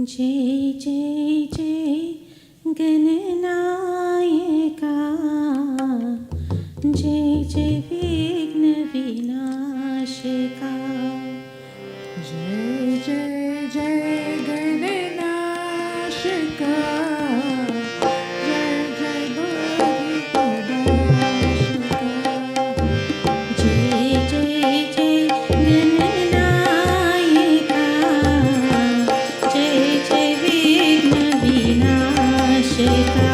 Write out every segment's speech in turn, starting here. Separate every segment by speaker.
Speaker 1: जय जय जय गणनायका, जय जय विघ्न विनाशका,
Speaker 2: जय जय जय गणनाशका, जय जय बुद्धि प्रदाशका,
Speaker 1: जय जय जय गणनायका, जय जय विघ्न विनाशका,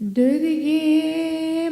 Speaker 2: डरिए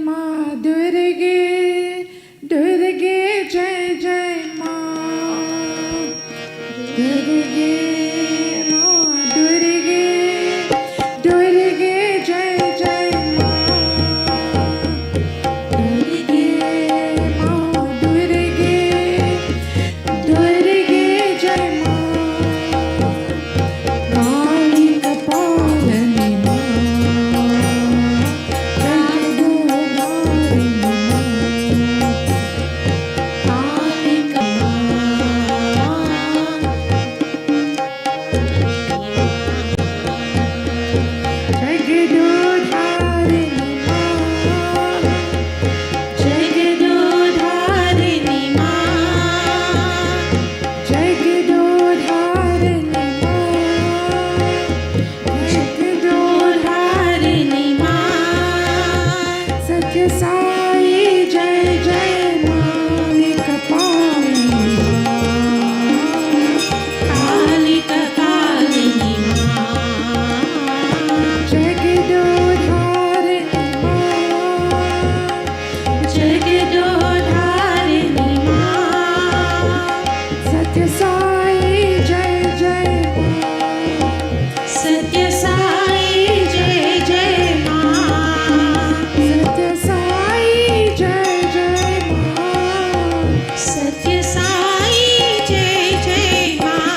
Speaker 1: सत्य साई जय जय माँ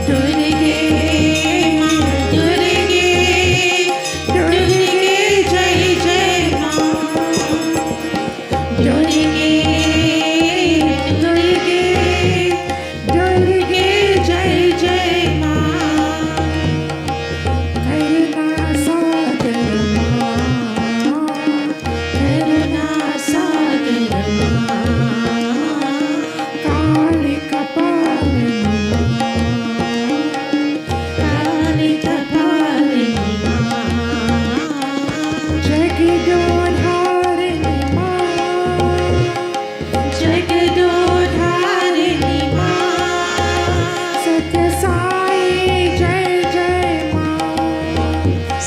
Speaker 1: दुर्गे माँ दुर्गे दुर्गे जय जय माँ दुर्गे दुर्गे दुर्गे जय जय माँ
Speaker 2: करुणा सागर माँ
Speaker 1: करुणा सागर माँ
Speaker 2: काली कपालिनी
Speaker 1: काली कपालिनी माँ
Speaker 2: जगदोधारिणी माँ
Speaker 1: जगदोधारिणी माँ
Speaker 2: सत्य साई जय जय माँ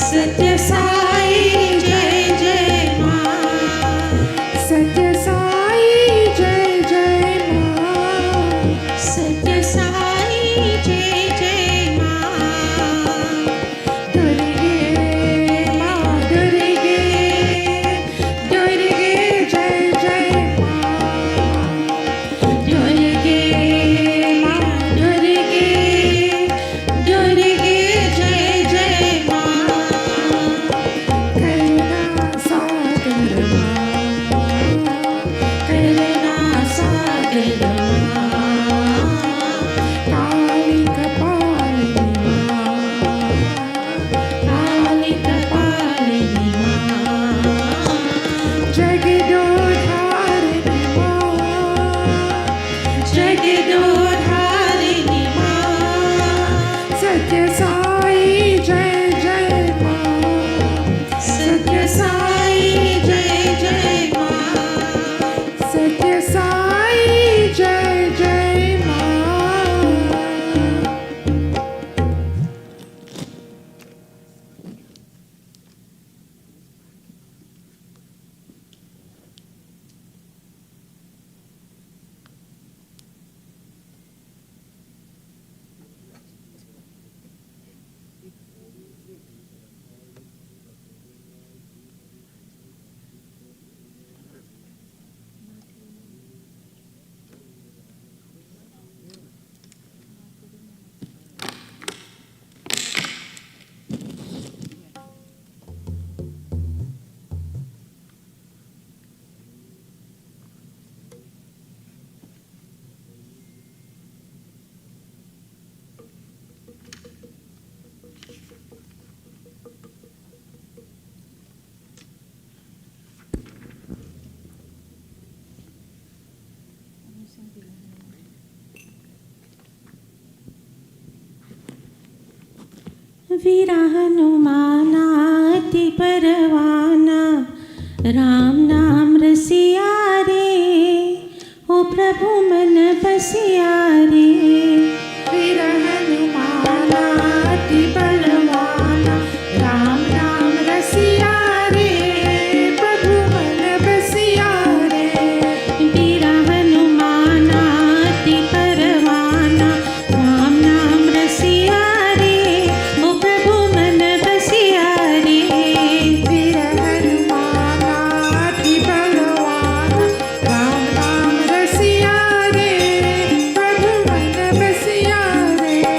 Speaker 1: सत्य साई जय जय माँ
Speaker 2: सत्य साई जय जय माँ
Speaker 1: सत्य साई जय जय माँ
Speaker 2: दुर्गे माँ दुर्गे दुर्गे जय जय माँ
Speaker 1: दुर्गे माँ दुर्गे दुर्गे जय जय माँ
Speaker 2: करुणा सागर माँ
Speaker 1: करुणा सागर माँ
Speaker 2: काली कपालिनी माँ
Speaker 1: काली कपालिनी माँ
Speaker 2: जगदोधारिणी माँ
Speaker 1: जगदोधारिणी माँ
Speaker 2: सत्य साई जय जय माँ
Speaker 1: सत्य साई जय जय माँ
Speaker 2: सत्य साई जय जय माँ
Speaker 1: वीरा हनुमाना अति परवाना राम नाम रसिया रे ओ प्रभु मन बसिया रे
Speaker 2: वीर हनुमाना अति बलवाना राम नाम रसिया रे प्रभु मन बसिया रे
Speaker 1: वीरा हनुमाना अति परवाना राम नाम रसिया रे ओ प्रभु मन बसिया रे
Speaker 2: वीर हनुमाना अति बलवाना राम नाम रसिया रे प्रभु मन बसिया रे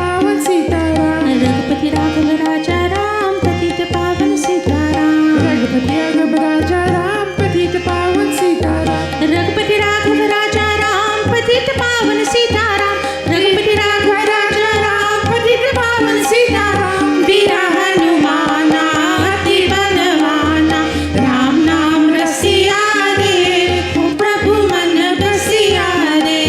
Speaker 2: पावन सीताराम
Speaker 1: रघुपति राघव राजा राम पतित पावन सीताराम
Speaker 2: रघुपति राघव राजा राम पतित पावन सीताराम
Speaker 1: रघुपति राघव राजा राम पतित पावन सीताराम रघुपति राघव राजा राम पतित पावन सीताराम वीरा हनुमाना अति बलवाना राम नाम रसिया रे ओ प्रभु मन बसिया रे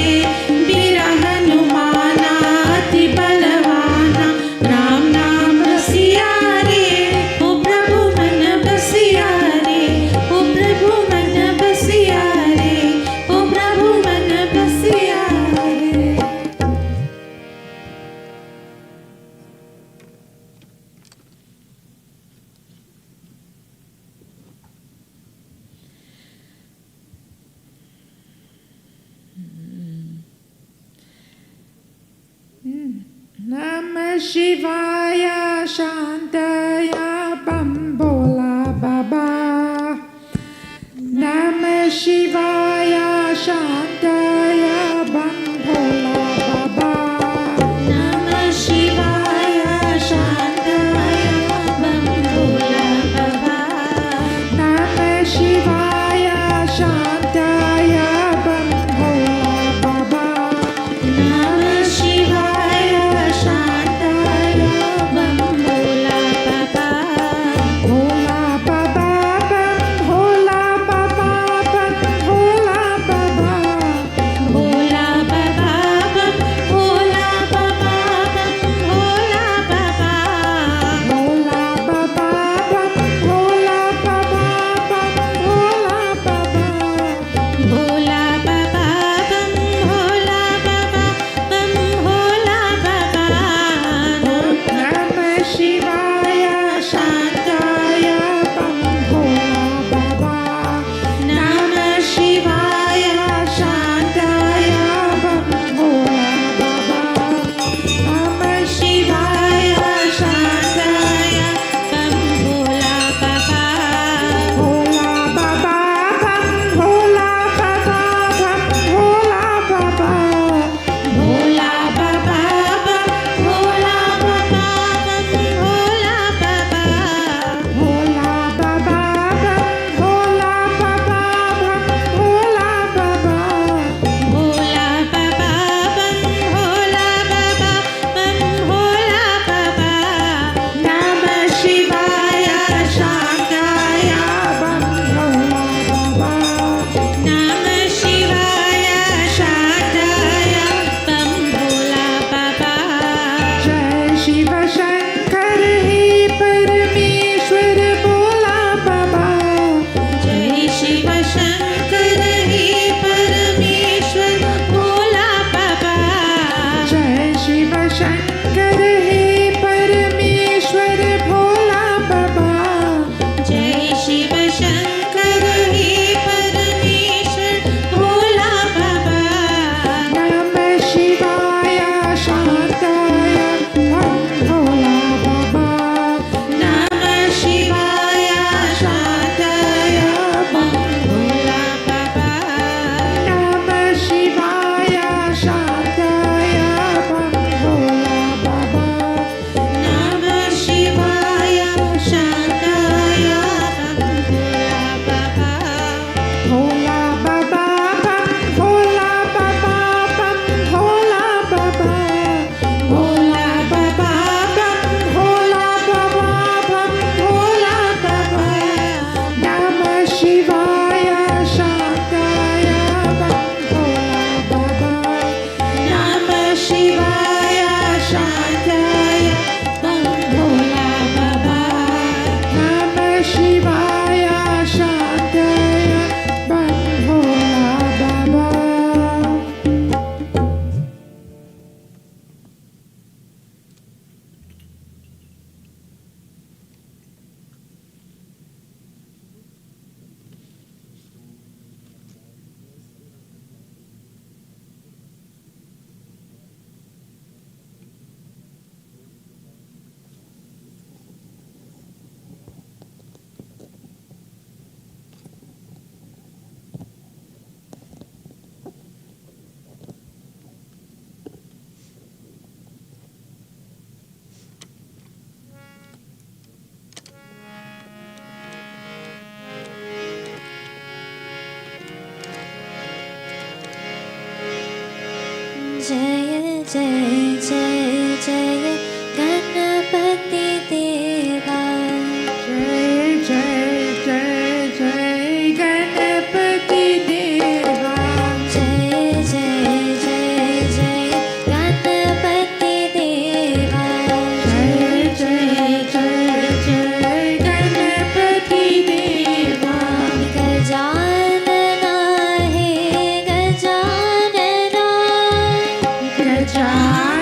Speaker 1: वीरा हनुमाना अति बलवाना राम नाम रसिया रे ओ प्रभु मन बसिया रे ओ प्रभु मन बसिया रे ओ प्रभु मन बसिया रे
Speaker 2: नमः शिवाय शांताय बम भोला बाबा नमः शिवाय शांताय बम भोला बाबा
Speaker 1: नमः शिवाय शांताय बम भोला बाबा
Speaker 2: नमः शिवाय शांताय बम भोला बाबा
Speaker 1: नमः शिवाय शांताय बम भोला
Speaker 3: जय जय जय गणपति देवा
Speaker 2: जय जय जय जय गणपति देवा
Speaker 3: जय जय जय जय गणपति देवा
Speaker 2: जय जय जय जय गणपति देवा
Speaker 3: गजानना हे गजानना
Speaker 2: गजानना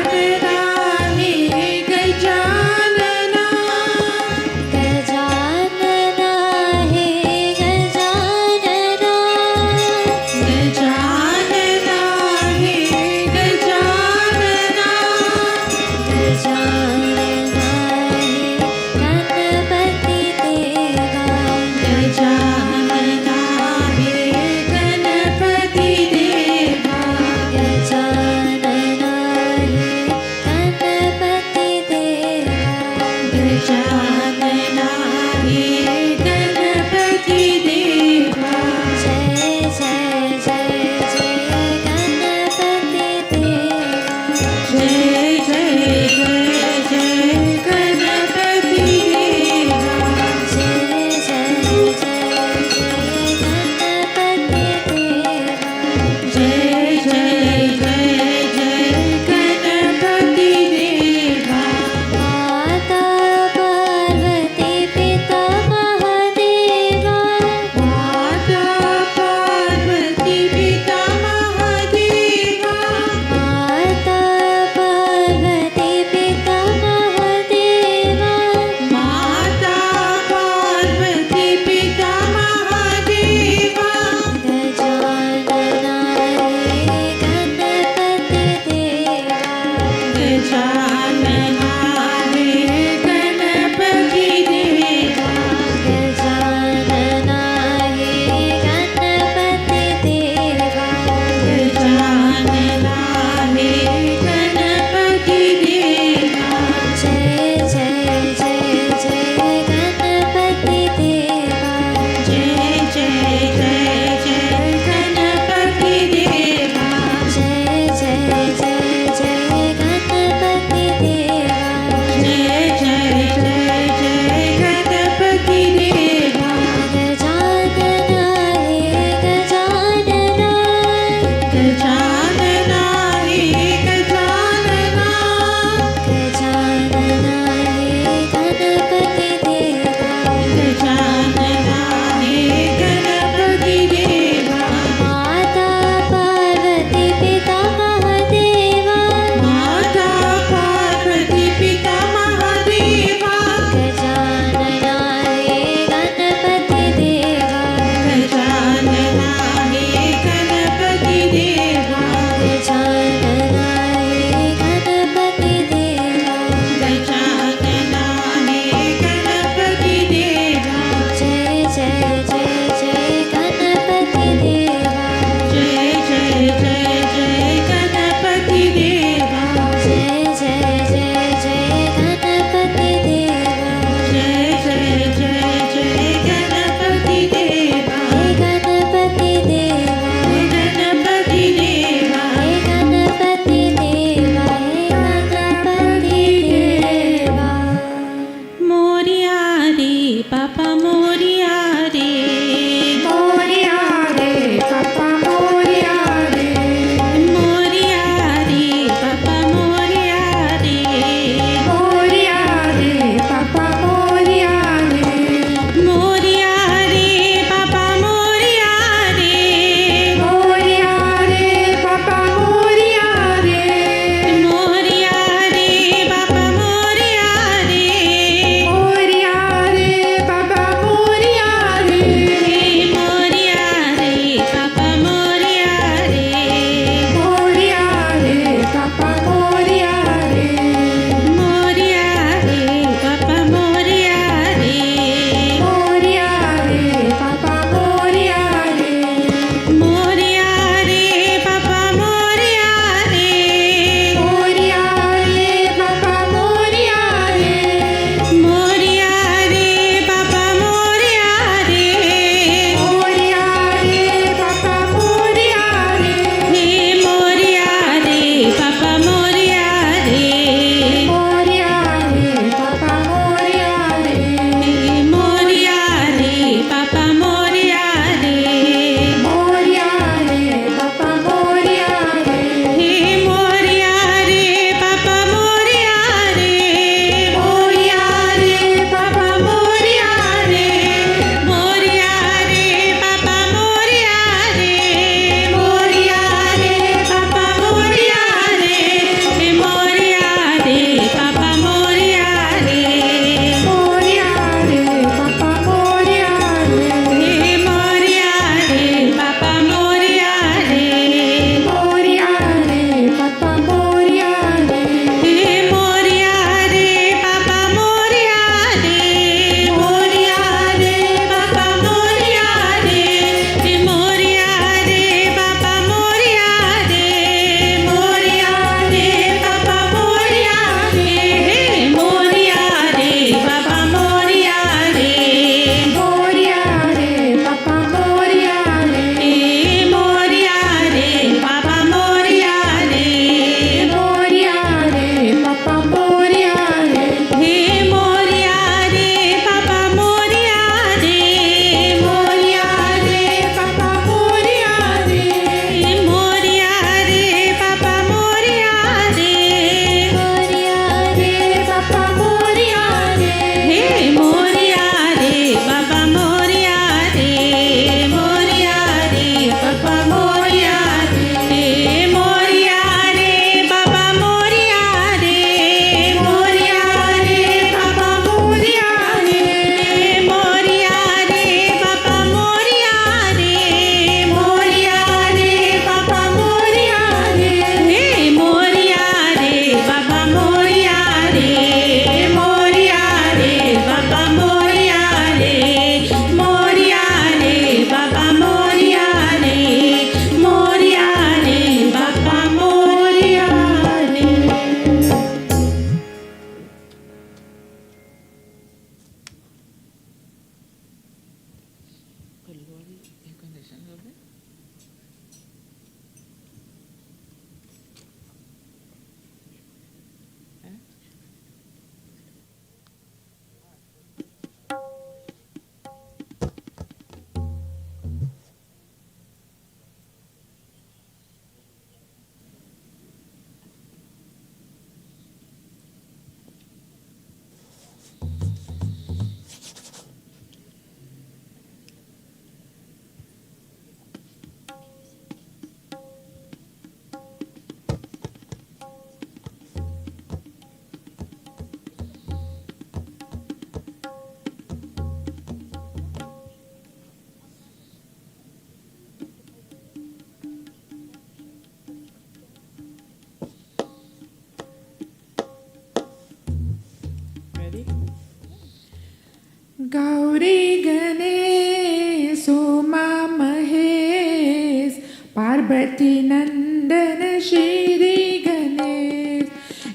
Speaker 2: गौरी गणेश उमा महेश पार्वती नंदन श्री गणेश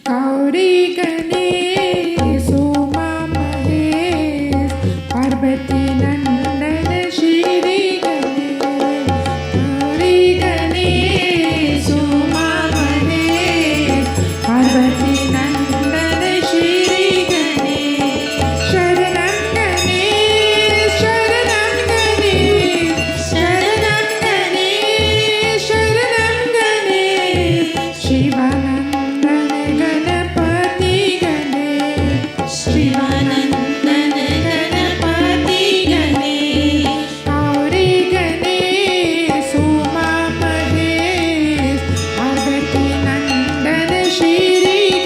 Speaker 2: गौरी गणेश उमा महेश पार्वती नंदन श्री गणेश गौरी गणेश उमा महेश पार्वती नंदन श्री गणेश शरणं गणेश शरणं गणेश शरणं गणेश शरणं गणेश शिवानंदन गणपति गणेश शिवानंदन गणपति गणेश गौरी गणेश उमा महेश पार्वती नंदन श्री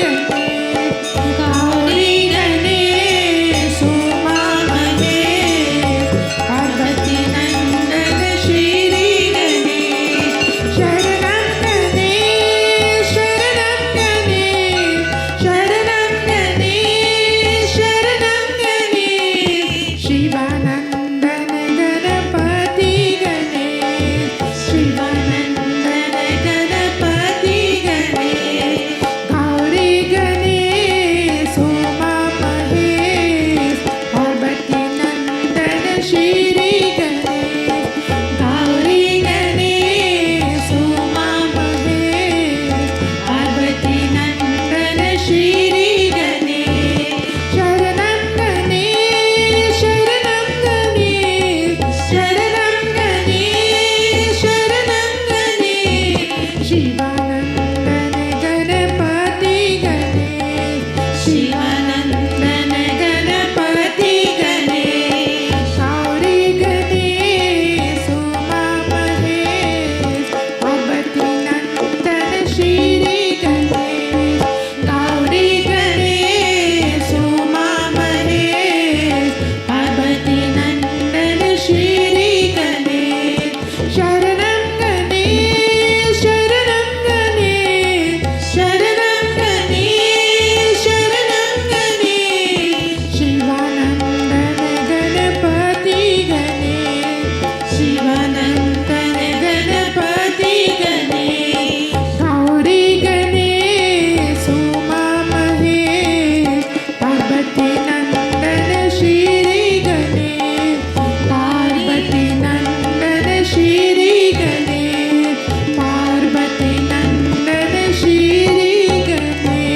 Speaker 2: गणेश गौरी गणेश उमा महेश पार्वती नंदन श्री गणेश शरणं गणेश शरणं गणेश शरणं गणेश शरणं गणेश शिवानंदन गणपति गणेश शिवानंदन गणपति गणेश गौरी गणेश उमा महेश पार्वती नंदन श्री गणेश गौरी गणेश उमा महेश पार्वती नंदन श्री गणेश शरणं गणेश शरणं गणेश शरणं गणेश शरणं गणेश शिवानंदन गणपति गणेश शिवानंदन गणपति गणेश गौरी गणेश उमा महेश पार्वती नंदन श्री गणेश गौरी गणेश उमा महेश पार्वती नंदन श्री गणेश शरणं गणेश शरणं गणेश शरणं गणेश शरणं गणेश शिवानंदन गणपति गणेश शिवानंदन गणपति गणेश गौरी गणेश उमा महेश पार्वती नंदन श्री गणेश पार्वती नंदन श्री गणेश पार्वती नंदन श्री गणेश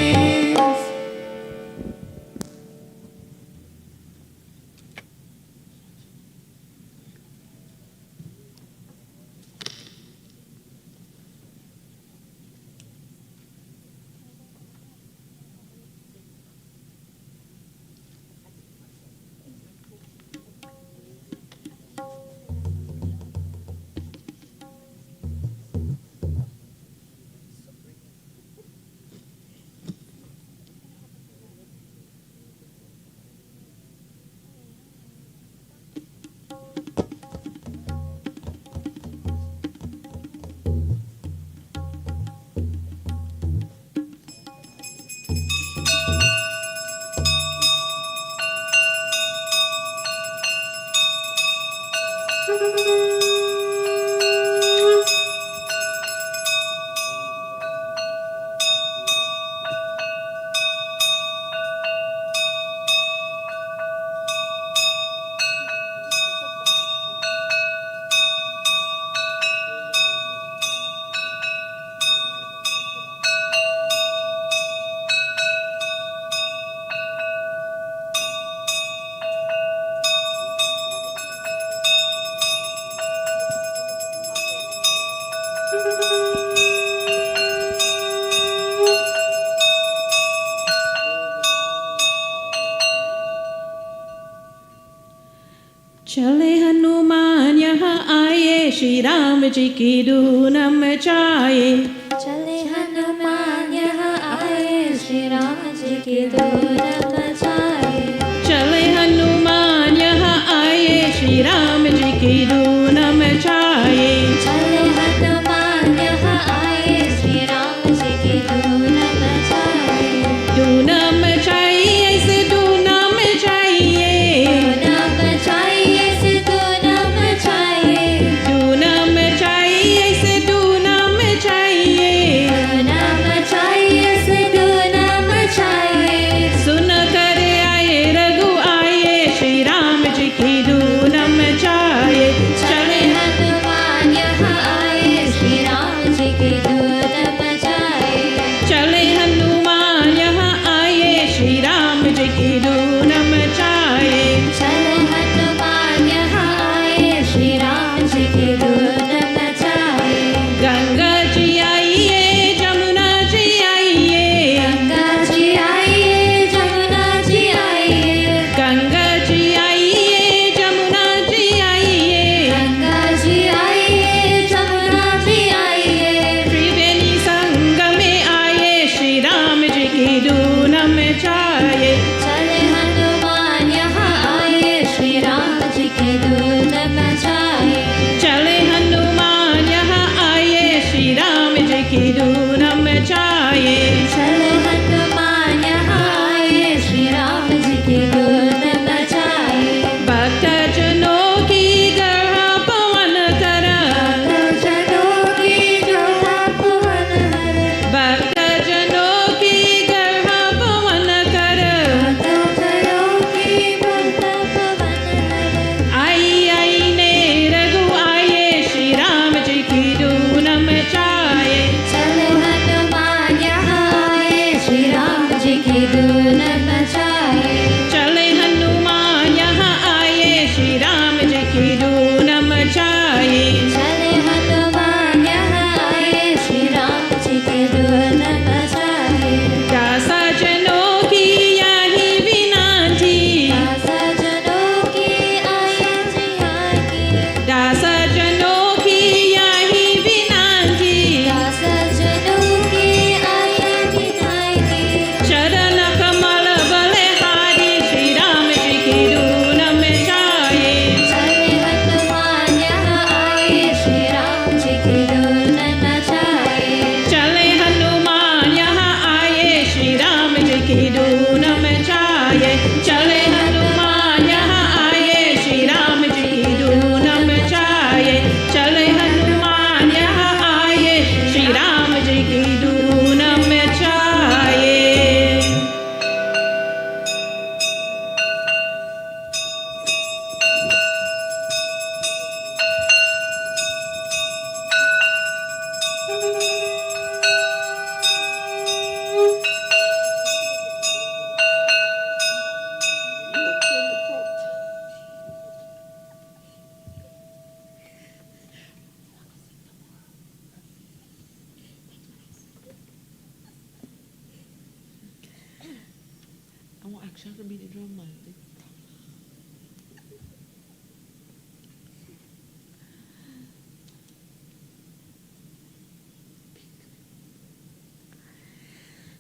Speaker 1: चले हनुमान यहाँ आए, श्री राम जी की धूम मचाए।
Speaker 3: चले हनुमान यहाँ आए, श्री राम जी की धूम मचाए।
Speaker 1: चले हनुमान यहाँ आए, श्री राम जी की धूम मचाए।
Speaker 3: चले हनुमान यहाँ आए, श्री राम जी की धूम मचाए।
Speaker 1: धूम मचाई, ऐसे धूम मचाइए,
Speaker 3: धूम मचाए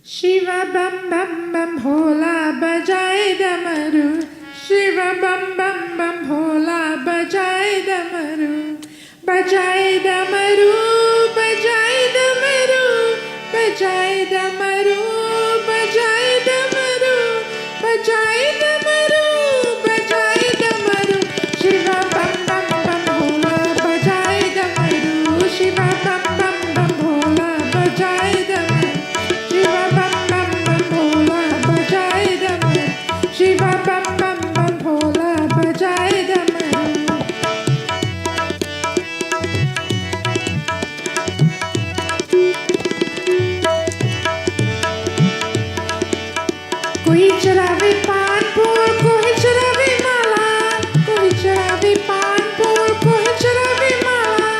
Speaker 2: Shiva bam bam bam bhola bajaye damaru. Shiva bam bam bam bhola bajaye damaru. Bajaye damaru, bajaye damaru, bajaye damaru, bajaye damaru, bajaye damaru, bajaye damaru. Shiva bam bam bam bhola bajaye damaru. Shiva bam bam bam bhola bajaye damaru. Shiva bam bam bam bhola bajaye damaru. Shiva bam bam bam bhola bajaye damaru. कोई चरावे पान फूल, कोई चरावे माला, कोई चरावे पान फूल, कोई चरावे माला,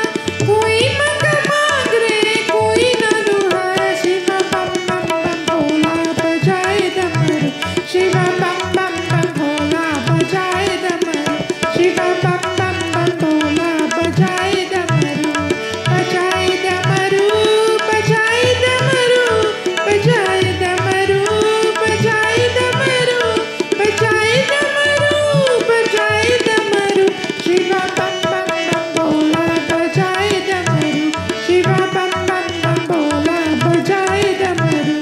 Speaker 2: कोई मंग मांग रे, कोई न दुहाए. शिवा बम बम बम भोला बजाए डमरू. शिवा बम बम बम भोला बजाए डमरू. शिवा बम बम बम भोला बजाए डमरू. बजाए डमरू, बजाए डमरू, बजाए डमरू, बजाए डमरू, बजाए डमरू, बजाए डमरू. शिवा बम बम बम भोला बजाए डमरू. शिवा बम बम बम भोला बजाए डमरू.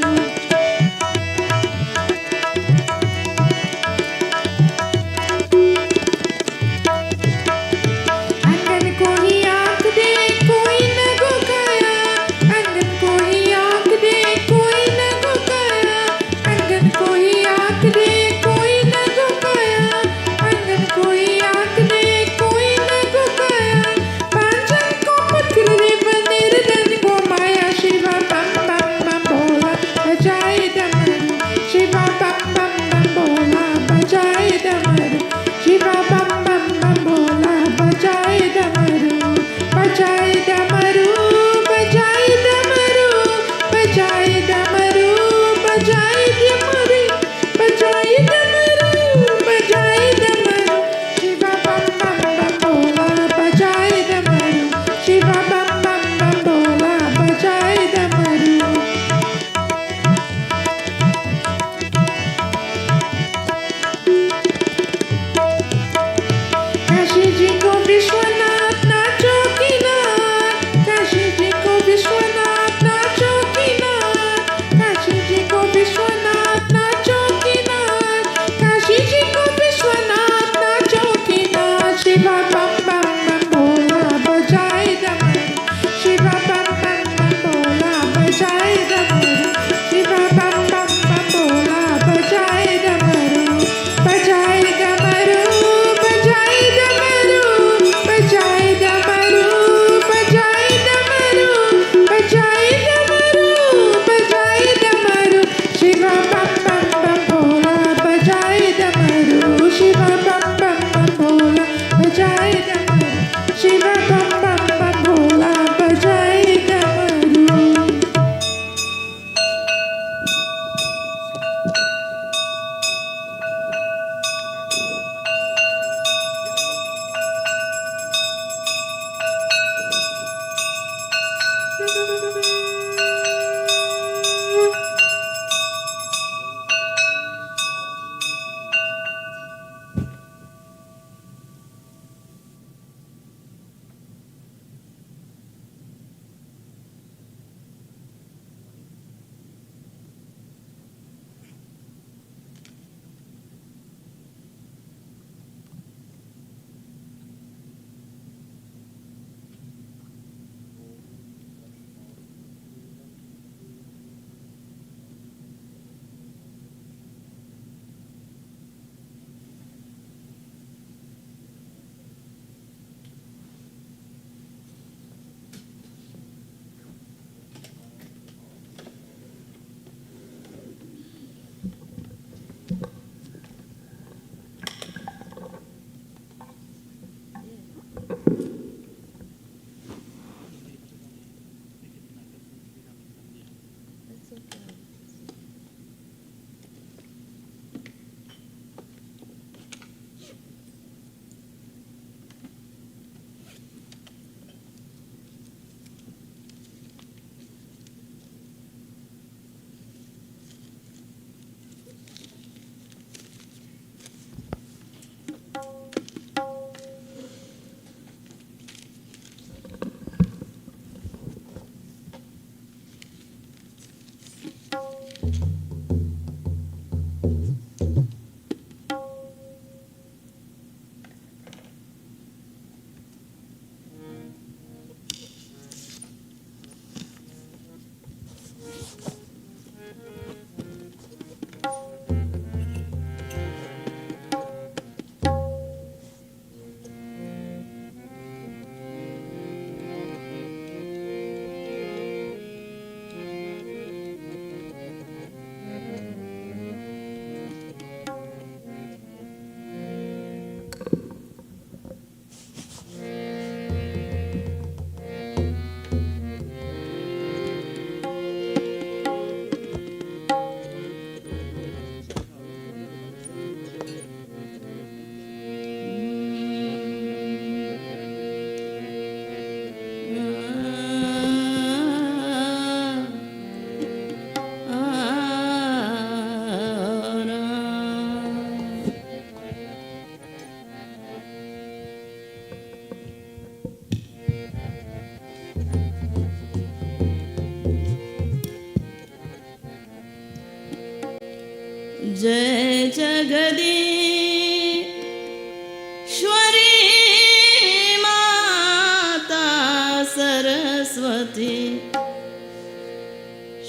Speaker 1: जगदीश्वरी माता सरस्वती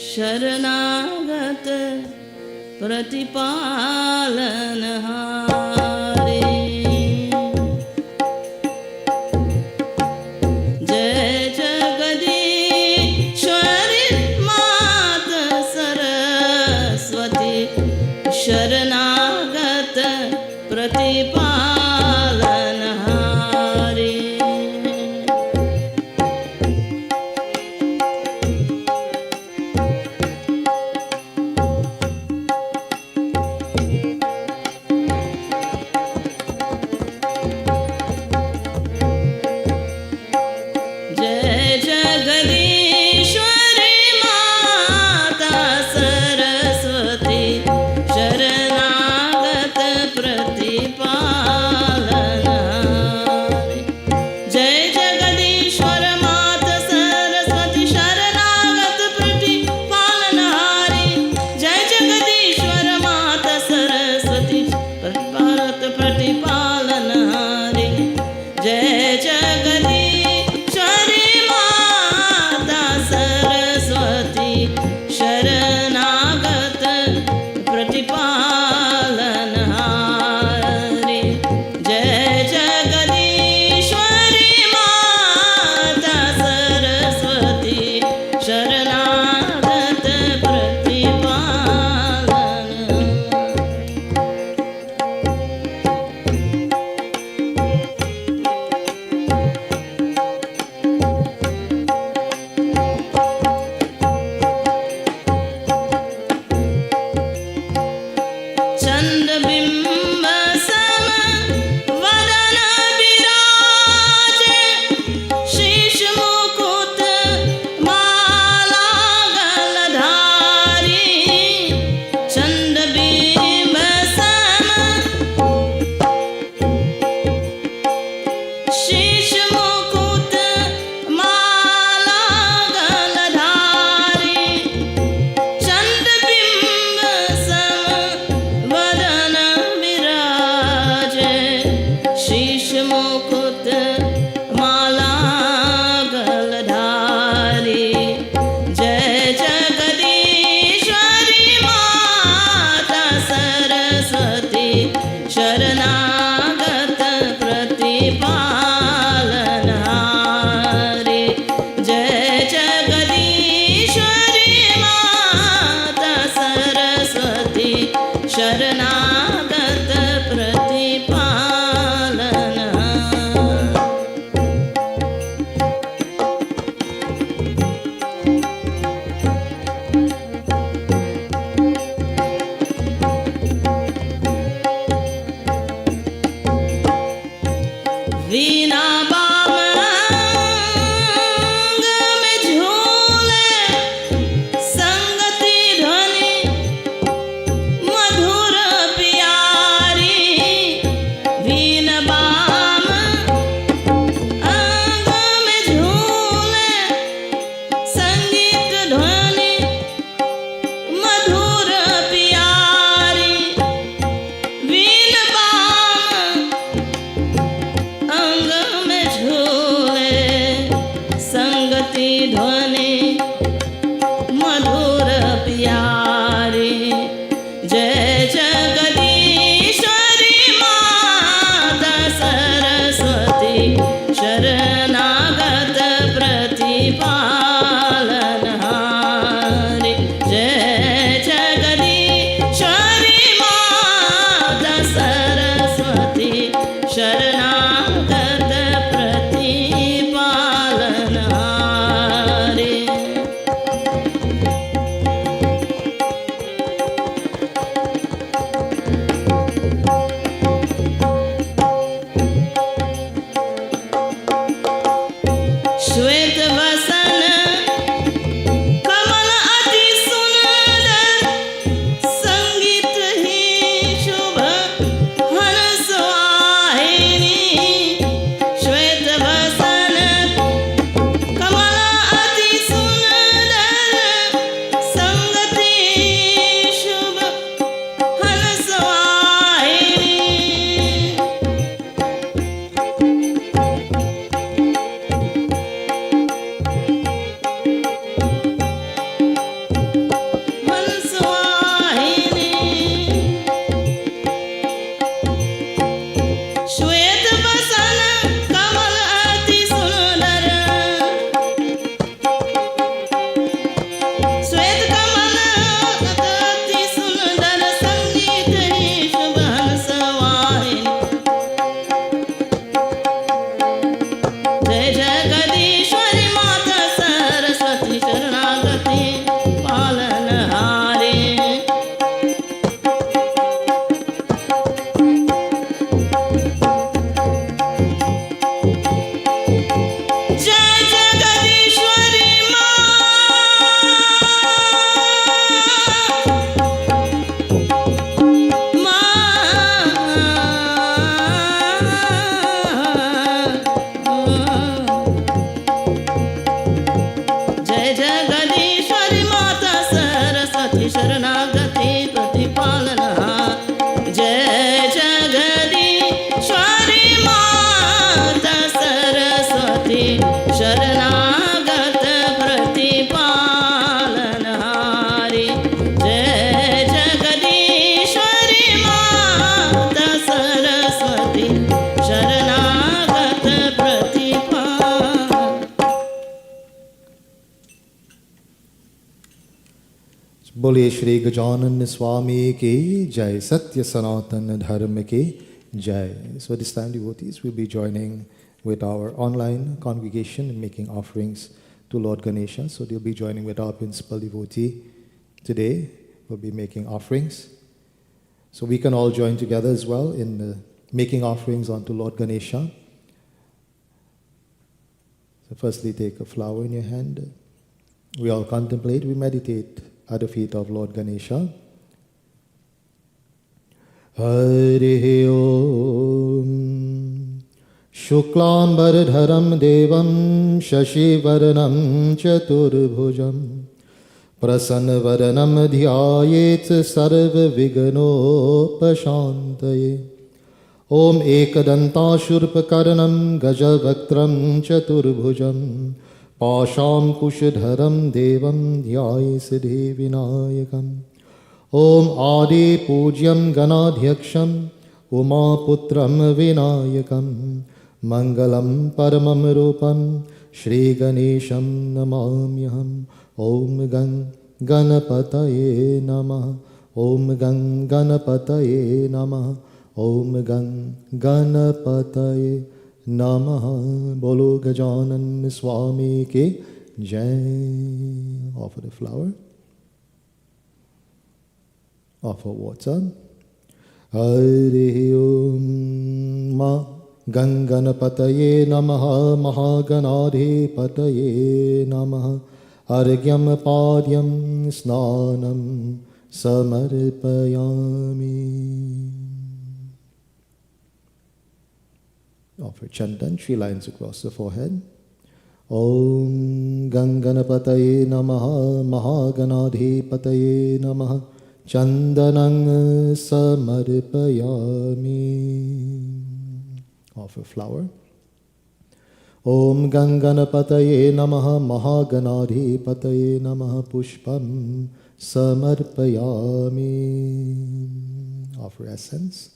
Speaker 1: शरणागत प्रतिपालनहारी जय जगदीश्वरी माता सरस्वती शरणागत प्रतिपालनहारी
Speaker 4: संगीत ही शुभ हंस वाहिनी बोले श्री गजानन स्वामी की जय, सत्य सनातन धर्म की jai. So this time devotees will be joining with our online congregation in making offerings to Lord Ganesha. So they'll be joining with our principal devotee today. We'll be making offerings. So we can all join together as well in making offerings onto Lord Ganesha. So firstly take a flower in your hand. We all contemplate, we meditate at the feet of Lord Ganesha. Hari Om Shuklambaradharam Devam Shashivaranam Chaturbhujam Prasanavaranam Dhyayet Sarva Vignopashantaye Om Ekadantashurpakaranam Gajavaktram Chaturbhujam Pasham Kushadharam Devam Dhyayesiddhi Vinayakam Om Adi Pujyam Ganadhyaksham Umaputram Vinayakam Mangalam Paramam Rupam Shri Ganesham Namamyaham Om Ganapataye Namah Om Ganapataye Namah Om Ganapataye Namah Bolo Gajanan Swami Ki Jai. Offer the flower. Offer water. Hari Om Ma Ganganapataye Namaha Mahaganadhipataye Namaha Argyam Padyam Snanam Samarpayami. Offer chandan, 3 lines across the forehead. Om Ganganapataye Namaha Mahaganadhipataye Namaha Chandanang Samarpayami. Offer flower. Om Ganganapataye Namaha Mahaganadhipataye Namaha Pushpam Samarpayami. Offer essence.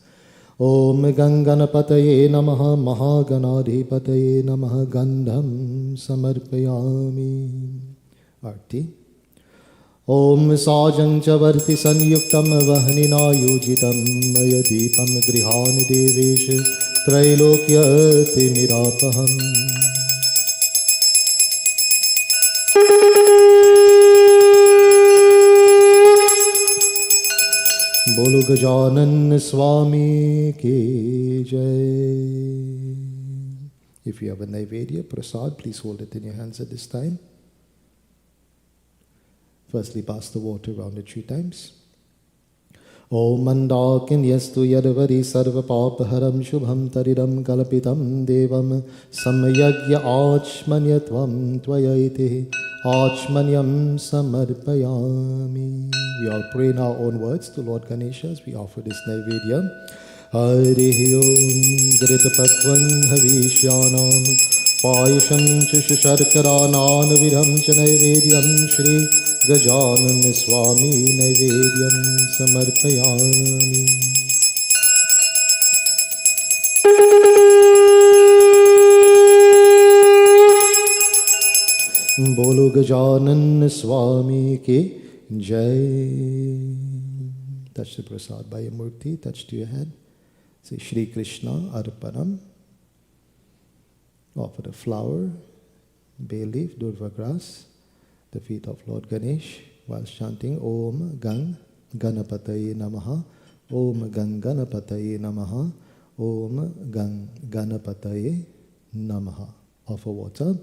Speaker 4: Om Ganganapataye Namaha Mahaganadhipataye Namaha Gandham Samarpayami. Arti. Om Sajang Chavarti Sanyuktam Vahnina Yujitam Mayadipam Grihani Devesh Trailokya Timirapaham. Bolo Gajanan Swami Ki Jai. If you have a Naivedya, Prasad, please hold it in your hands at this time. Firstly, pass the water around it 3 times. Om Mandakin Yastu Yadavari Sarva Papaharam Shubham Taridam Kalapitam Devam Samayagya Achmanyatvam Tvayaiti Achmanyam Samarpayami. We all pray in our own words to Lord Ganesha as we offer this Naivedya. Hari Om Grita Pakvan Havishyanam Payasham Shusharkaranan Vidham Chanaivedyam Shri Gajanan Swami Naivedyam Samarpayami. Bolo Gajanan Swami Ki Jai. Touch the prasad by your murti, touch to your head. Say Shri Krishna Arpanam. Offer the flower, bay leaf, durva grass, the feet of Lord Ganesh, while chanting Om Gang Ganapataye Namaha, Om Gang Ganapataye Namaha, Om Gang Ganapataye Namaha. Offer water.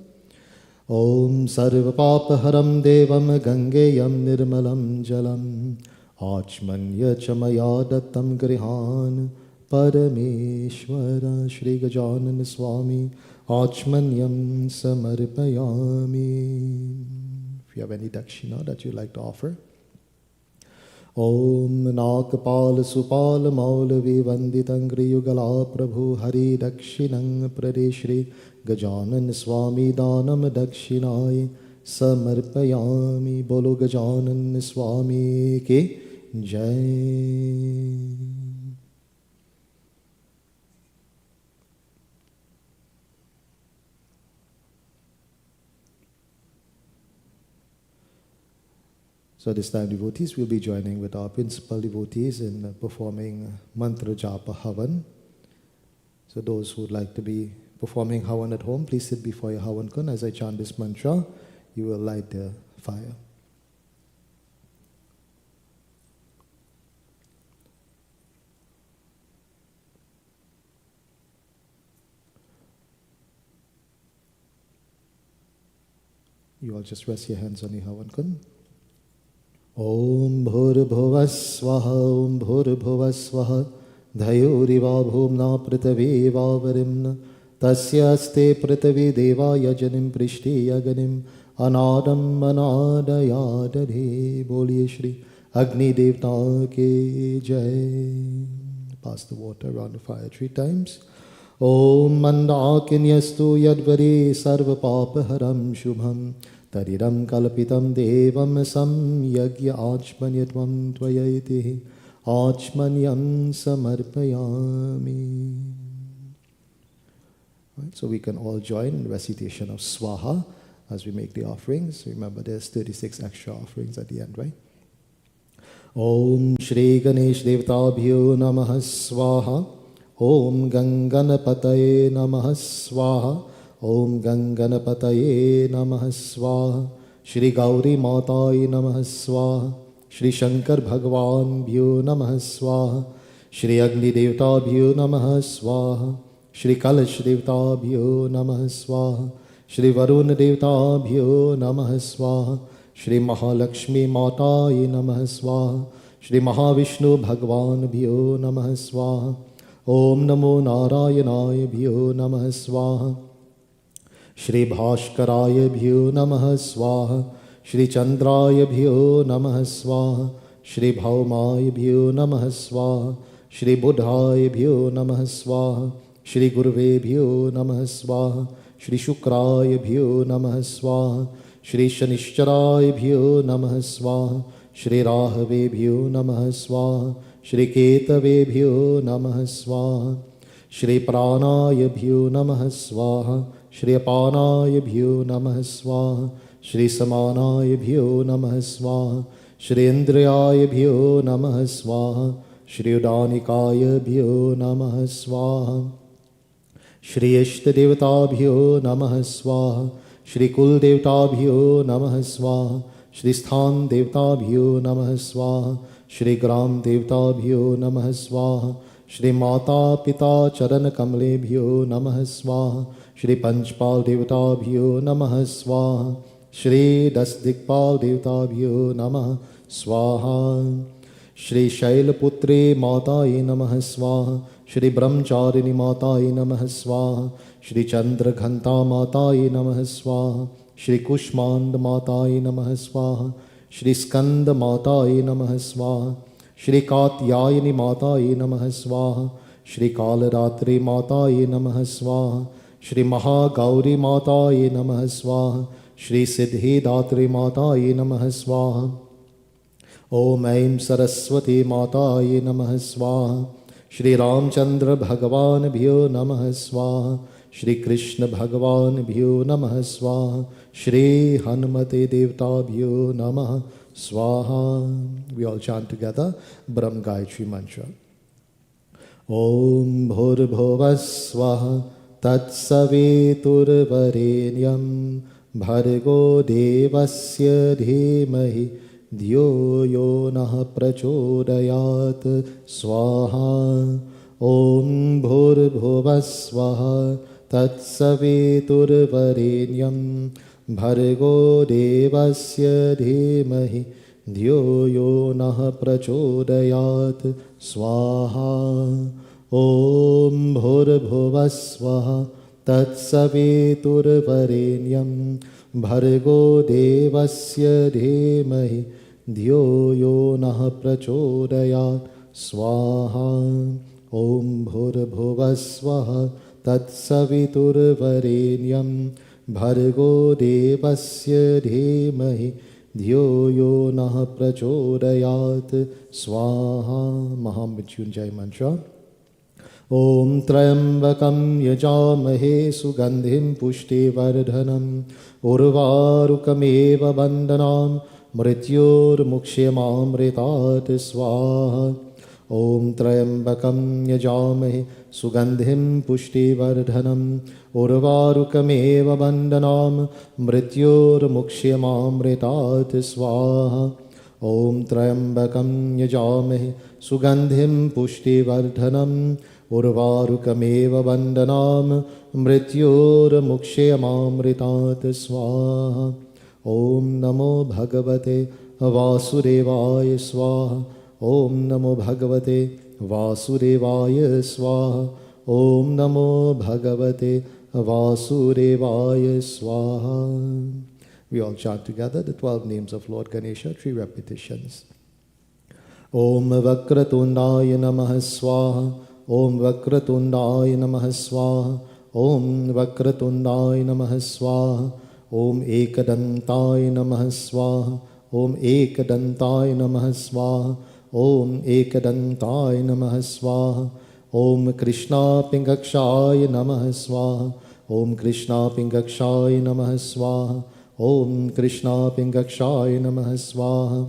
Speaker 4: Om Sarva Papaharam Devam Gangeyam Nirmalam Jalam Achmanya Chamaya Dattam Grihan Parameshwara. Shri Gajanan Swami Achmanyam Samarpayami. If you have any dakshina that you'd like to offer. Om Nakpal Supal Maulavi Vanditangri Yugala Prabhu Hari Dakshinang Pradeshri Gajanan Swami Danam Dakshinai Samarpayami. Bolo Gajanan Swami Ki Jai. So this time devotees will be joining with our principal devotees in performing Mantra Japa Havan. So those who would like to be performing Havan at home, please sit before your Havan kun. As I chant this mantra, you will light the fire. You all just rest your hands on your Havan kun. Om Bhur Swaha, Om Bhur Swaha, Dhayuriva Bhumna Prithave Varimna, Tasyaste Prithave Deva Yajanim Prishti Yaganim, Anadam Anadayadare, Boliye Shri Agni Devta Ke Jai. Pass the water around the fire 3 times. Om Mandakinyastu Yadvari Sarva Papaharam Shubham Tariram Kalpitam Devam Sam Yagya Achmanyatvam Tvayayati Achmanyam Samarpayami. Right, so we can all join in the recitation of Swaha as we make the offerings. Remember, there's 36 extra offerings at the end, right? Om Shri Ganesh Devtabhyo Namaha Swaha. Om Ganganapataye Namaha Swaha. Om Ganganapataye Namaha Swaha. Shri Gauri Mataye Namaha Swaha. Shri Shankar Bhagwan Bhyo Namaha Swaha. Shri Agni Devta Bhyo Namaha Swaha. Shri Kalash Devta Bhyo Namaha Swaha. Shri Varun Devta Bhyo Namaha Swaha. Shri Mahalakshmi Mataye Namaha Swaha. Shri Mahavishnu Bhagwan Bhyo Namaha Swaha. Om Namo Narayanaya Bhyo Namaha Swaha. Shri Bhashkaraya Bhyo Namaha Swaha. Shri Chandraya Bhyo Namaha Swaha. Shri Bhaumaya Bhyo Namaha Swaha. Shri Buddhaya Bhyo Namaha Swaha. Shri Guruve Bhyo Namaha Swaha. Shri Shukraya Bhyo Namaha Swaha. Shri Shanishcharaya Bhyo Namaha Swaha. Shri Rahave Bhyo Namaha Swaha. Shri Ketave Bhyo Namaha Swaha. Shri Pranaya Bhyo Namaha Swaha. Shri Apanaya Bhyo Namaha Swaha. Shri Samanaya Bhyo Namaha Swaha. Shri Indriyaya Bhyo Namaha Swaha. Shri Udanikaya Bhyo Namaha Swaha. Shri Ishtadevata Bhyo Namaha Swaha. Shri Kul Devta Bhyo Namaha Swaha. Shri Sthan Devta Bhyo Namaha Swaha. Shri Gram Devta Bhyo Namaha Swaha. Shri Mata Pita Charan Kamle Bhyo Namaha Swaha. Shri Panchpal Devta Bhyo Namaha Swaha. Shri Dasdikpal Devta Bhyo Namaha Swaha. Shri Shailaputri Mataye Namaha Swaha. Shri Brahmacharini Mataye Namaha Swaha. Shri Chandraghanta Mataye Namaha Swaha. Shri Kushmand Mataye Namaha Swaha. Shri Skanda Mataye Namaha Swaha. Shri Katyayani Mataye Namaha Swaha. Shri Kalaratri Mataye Namaha Swaha. Shri Mahagauri Mataye Namaha Swaha. Shri Siddhi Datri Mataye Namaha Swaha. Om Aim Saraswati Mataye Namaha Swaha. Shri Ramchandra Bhagavan Bhyo Namaha Swaha. Shri Krishna Bhagavan Bhyo Namaha Swaha. Shri Hanumate Devta Bhyo Namaha Swaha. We all chant together Brahm Gayatri Mantra. Om Bhur Swaha Tat Savitur Varenyam Bhargo Devasya Dhimahi Dhyo Yo Nah Prachodayat Swaha. Om Bhur Swaha Tat Savitur Varenyam Bhargo Devasya Dhimahi Dhyo Yo Nah Prachodayat Swaha. Om Bhur Swaha Tat Savitur Varenyam Bhargo Devasya Dhimahi Dhyo Yo Nah Prachodayat Swaha. Om Bhur Swaha Tat Savitur Varenyam Bhargo Devasya Dhimahi Dhyo Yo Nah Prachodayat Swaha. Mahamrityunjay Mantra. Om Trayambakam Yajamahe Sugandhim Pushti Vardhanam Urvarukam Eva Bandhanam मृत्योर्मुक्ष्यमामृतात् स्वाहा ॐ त्र्यम्बकं यजामहे सुगन्धिं पुष्टिवर्धनम् उर्वारुकमेव वन्दनाम् मृत्योर्मुक्ष्यमामृतात् स्वाहा ॐ त्र्यम्बकं यजामहे सुगन्धिं पुष्टिवर्धनम् उर्वारुकमेव वन्दनाम् मृत्योर्मुक्ष्यमामृतात् स्वाहा ॐ नमो भगवते वासुदेवाय स्वाहा ॐ नमो भगवते वासुदेवाय स्वाहा ॐ नमो भगवते वासुदेवाय स्वाहा. We all chant together the 12 names of Lord Ganesha, 3 repetitions. Om Vakratundaaya Namaha Swaha. Om Vakratundaaya Namaha Swaha. Om Vakratundaaya Namaha Swaha. Om Ekadantaaya Namaha Swaha. Om Ekadantaaya Namaha Swaha. Om Ekadantaaya Namaha Swaha. Om Krishna Pingakshaya Namaha Swaha. Om Krishna Pingakshaya Namaha Swaha. Om Krishna Pingakshaya Namaha Swaha.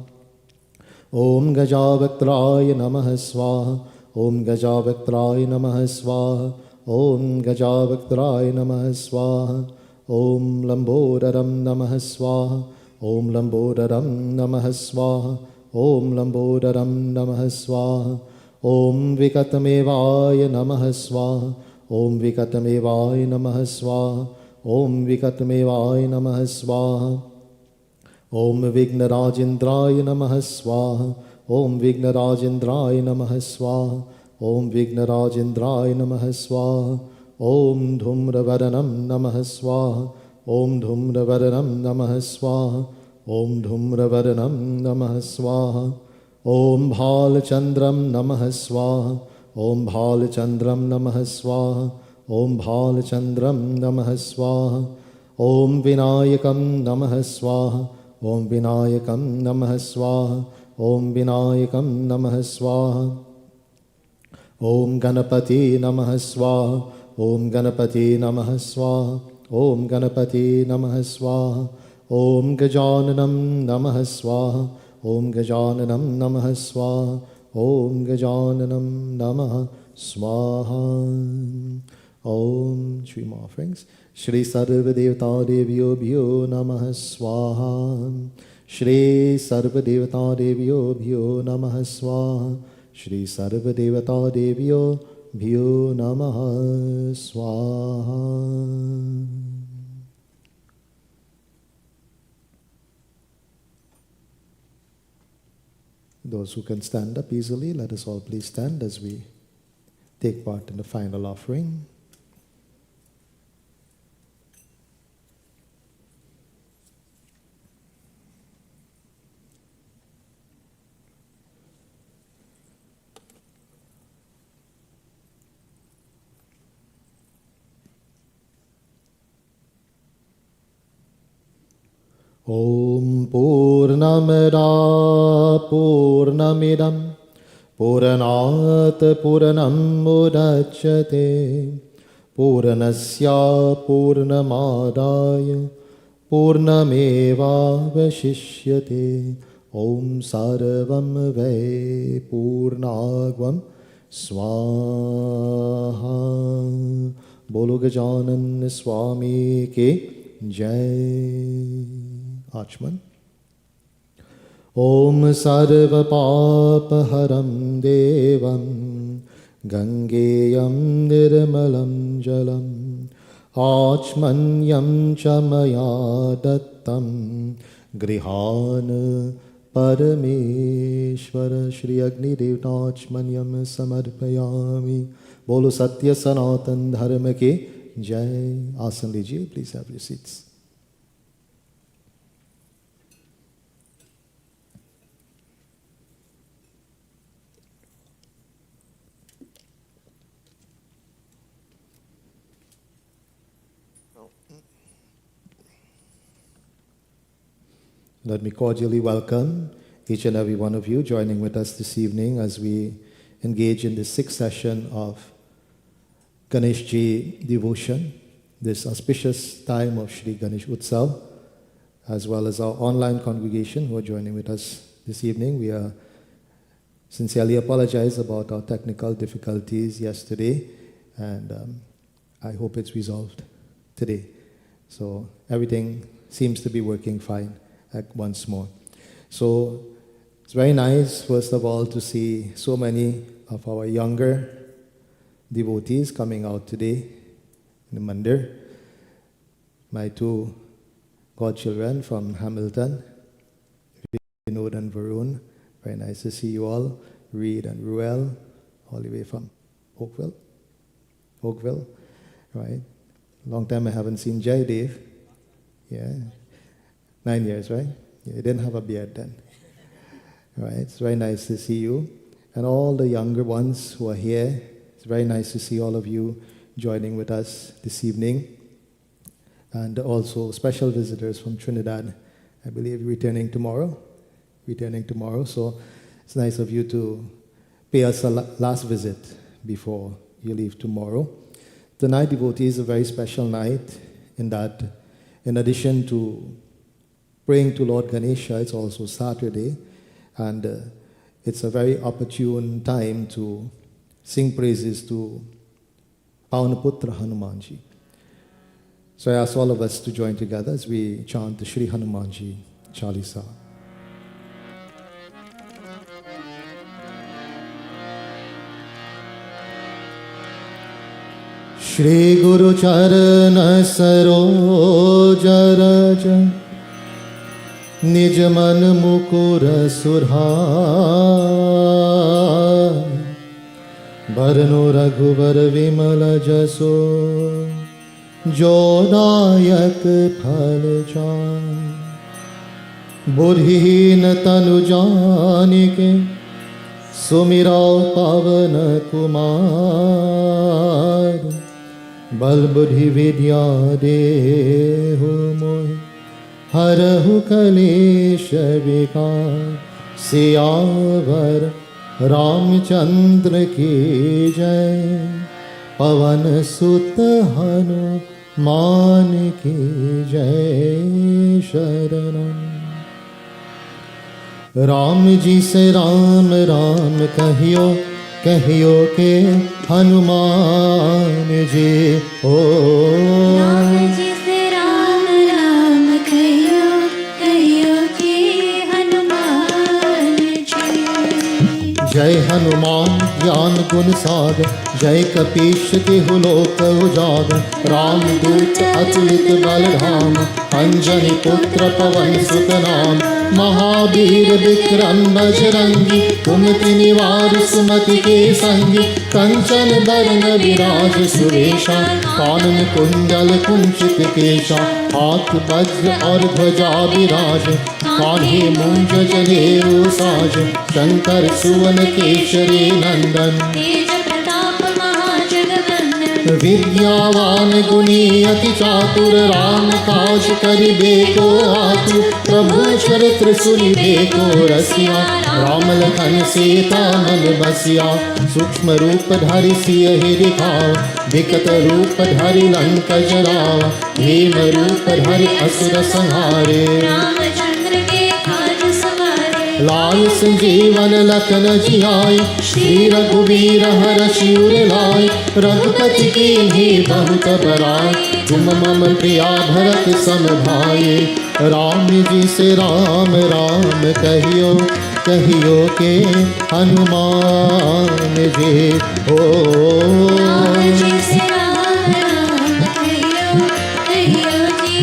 Speaker 4: Om Gajavaktraya Namaha Swaha. Om Gajavaktraya Namaha Swaha. Om Gajavaktraya Namaha Swaha. Om Lambodaram Namaha Swaha. Om Lambodaram Namaha Swaha. Om Lambodaram Namaha Swaha. Om Vikatamevaya Namaha Swaha. Om Vikatamevaya Namaha Swaha. Om Vikatamevaya Namaha Swaha. Om Vignarajendraya Namaha Swaha. Om Vignarajendraya Namaha Swaha. Om Vignarajendraya Namaha Swaha. Om Dhumravaranam Namaha Swaha. Om Dhumravaranam Namaha Swaha. Om Dhumravaranam Namaha Swaha. Om Bhalachandram Namaha Swaha. Om Bhalachandram Namaha Swaha. Om Bhalachandram Namaha Swaha. Om Vinayakam Namaha Swaha. Om Vinayakam Namaha Swaha. Om Vinayakam Namaha Swaha. Om Ganapati Namaha Swaha. Om Ganapati Namaha Swaha. Om Ganapati Namaha Swaha. Om Gajananam Namaha Swaha. Om Gajananam Namaha Swaha. Om Gajananam Namaha Swaha. Om. 3 more offerings. Shri Sarva Devata Devyo Bhyo Namaha Swaha. Shri Sarva Devata Devyo Bhyo Namaha Swaha. Shri Sarva Devata Devyo Bhyo Namaha Swaha. Those who can stand up easily, let us all please stand as we take part in the final offering. Om Purnamada Purnamidam Purnat Purnam Mudachyate Purnasya Purnamadaya Purnameva Vashishyate Om Sarvam Ve Purnagvam Swaha. Bolo Gajanan Swami Ke Jai. Achman. Om Sarva Papaharam Devam Gangeyam Nirmalam Jalam Achmanyam Chamaya Dattam Grihan Parameshwara. Shri Agni Devta Achmanyam Samarpayami. Bolo Satya Sanatan Dharma Ke Jai. Asan lijiye, please have your seats. Let me cordially welcome each and every one of you joining with us this evening as we engage in the 6th session of Ganesh Ji devotion, this auspicious time of Shri Ganesh Utsav. as well as our online congregation who are joining with us this evening. We sincerely apologize about our technical difficulties yesterday, and I hope it's resolved today. So everything seems to be working fine once more. So it's very nice, first of all, to see so many of our younger devotees coming out today in the mandir. My two godchildren from Hamilton, Vinod and Varun. Very nice to see you all. Reed and Ruel, all the way from Oakville, right? Long time I haven't seen Jay Dave. Yeah, 9 years, right? Yeah, you didn't have a beard then. Right, it's very nice to see you. And all the younger ones who are here, it's very nice to see all of you joining with us this evening. And also special visitors from Trinidad, I believe returning tomorrow. So it's nice of you to pay us a last visit before you leave tomorrow. Tonight, devotees, is a very special night in that, in addition to praying to Lord Ganesha, it's also Saturday, and it's a very opportune time to sing praises to Pavanaputra Hanumanji. So I ask all of us to join together as we chant the Shri Hanumanji Chalisa. Shri Guru Charana Saroja Raja Nij Man Mukura Surha Barno Raghuvar Vimala Jaso Jodayak Phal Chan Budhiheen Tanu Janike Sumira Pavan Kumar Bal Budhi Vidya Dehu Moh Harahu Kalesha Vikar Siyavar Ramchandra Ki Jai Pavan Sut Hanuman Ki Jai Sharanam Ram ji se Ram Ram kahiyo कहियो के हनुमान जी ओ
Speaker 3: राम जी से राम राम कहियो कहियो के हनुमान जी
Speaker 4: जय हनुमान ज्ञान गुण सागर जय कपीश तिहु लोक उजागर राम दूत अतुलित बल धाम अंजनी पुत्र पवन सुत नाम महावीर विक्रम बजरंगी कुमति निवार सुमति के संगी कंचन बरन विराज सुरेशा कानन कुंडल कुंचित केशा हाथ वज्र और ध्वजा विराज कान्हे मूंज जनेऊ साज शंकर सुवन केशरी नंदन
Speaker 3: तेज प्रताप महाजगवंदन
Speaker 4: विद्यावान गुणी अति चातुर राम काज करिबे को आतुर प्रभु चरित्र सुनिबे को रसिया राम लखन सीता मन बसिया सूक्ष्म रूप धरि सियहि दिखाओ विकट रूप धरि लंक जराओ भीम रूप धरि असुर संहारे
Speaker 3: रामचंद्र के काज सवारे
Speaker 4: लाय संजीवन लखन जियाय श्री रघुवीर हरषि उर लाय रघुपति कीन्ही बहुत बड़ाई तुम मम प्रिया भरत सम भाई राम जी से राम राम कहियो कहियो के हनुमान जी ओ
Speaker 3: राम जी से राम राम कहियो कहियो के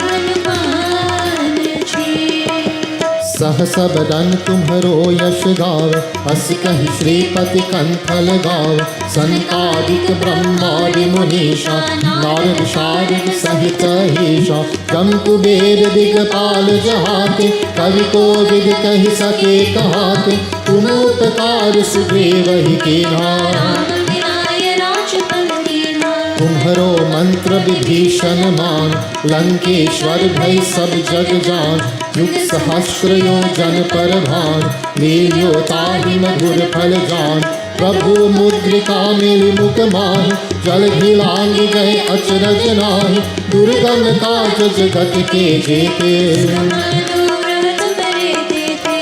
Speaker 3: हनुमान जी
Speaker 4: सहस बदन तुम्हरो यश गाव अस कहि श्रीपति कंठ लगाव संतादिक ब्रह्मादि मुनीषा नारद शारद सहित ईशा गम कुबेर दिगपाल जहाते कवि कोविद कहि सके कहाते तुम उपकार सुग्रीव ही कीन्हा
Speaker 3: राम मिलाय राजपद दीन्हा
Speaker 4: तुम्हरो मंत्र विभीषण मान लंकेश्वर भय सब जग जान युग सहस्र योजन पर भान लील्यो ताहि मधुर फल जान प्रभु मुद्रिका मिली मुख माहि, जल घिलांग गए अचरज नाहि, दुर्गम काज जगत के जेते।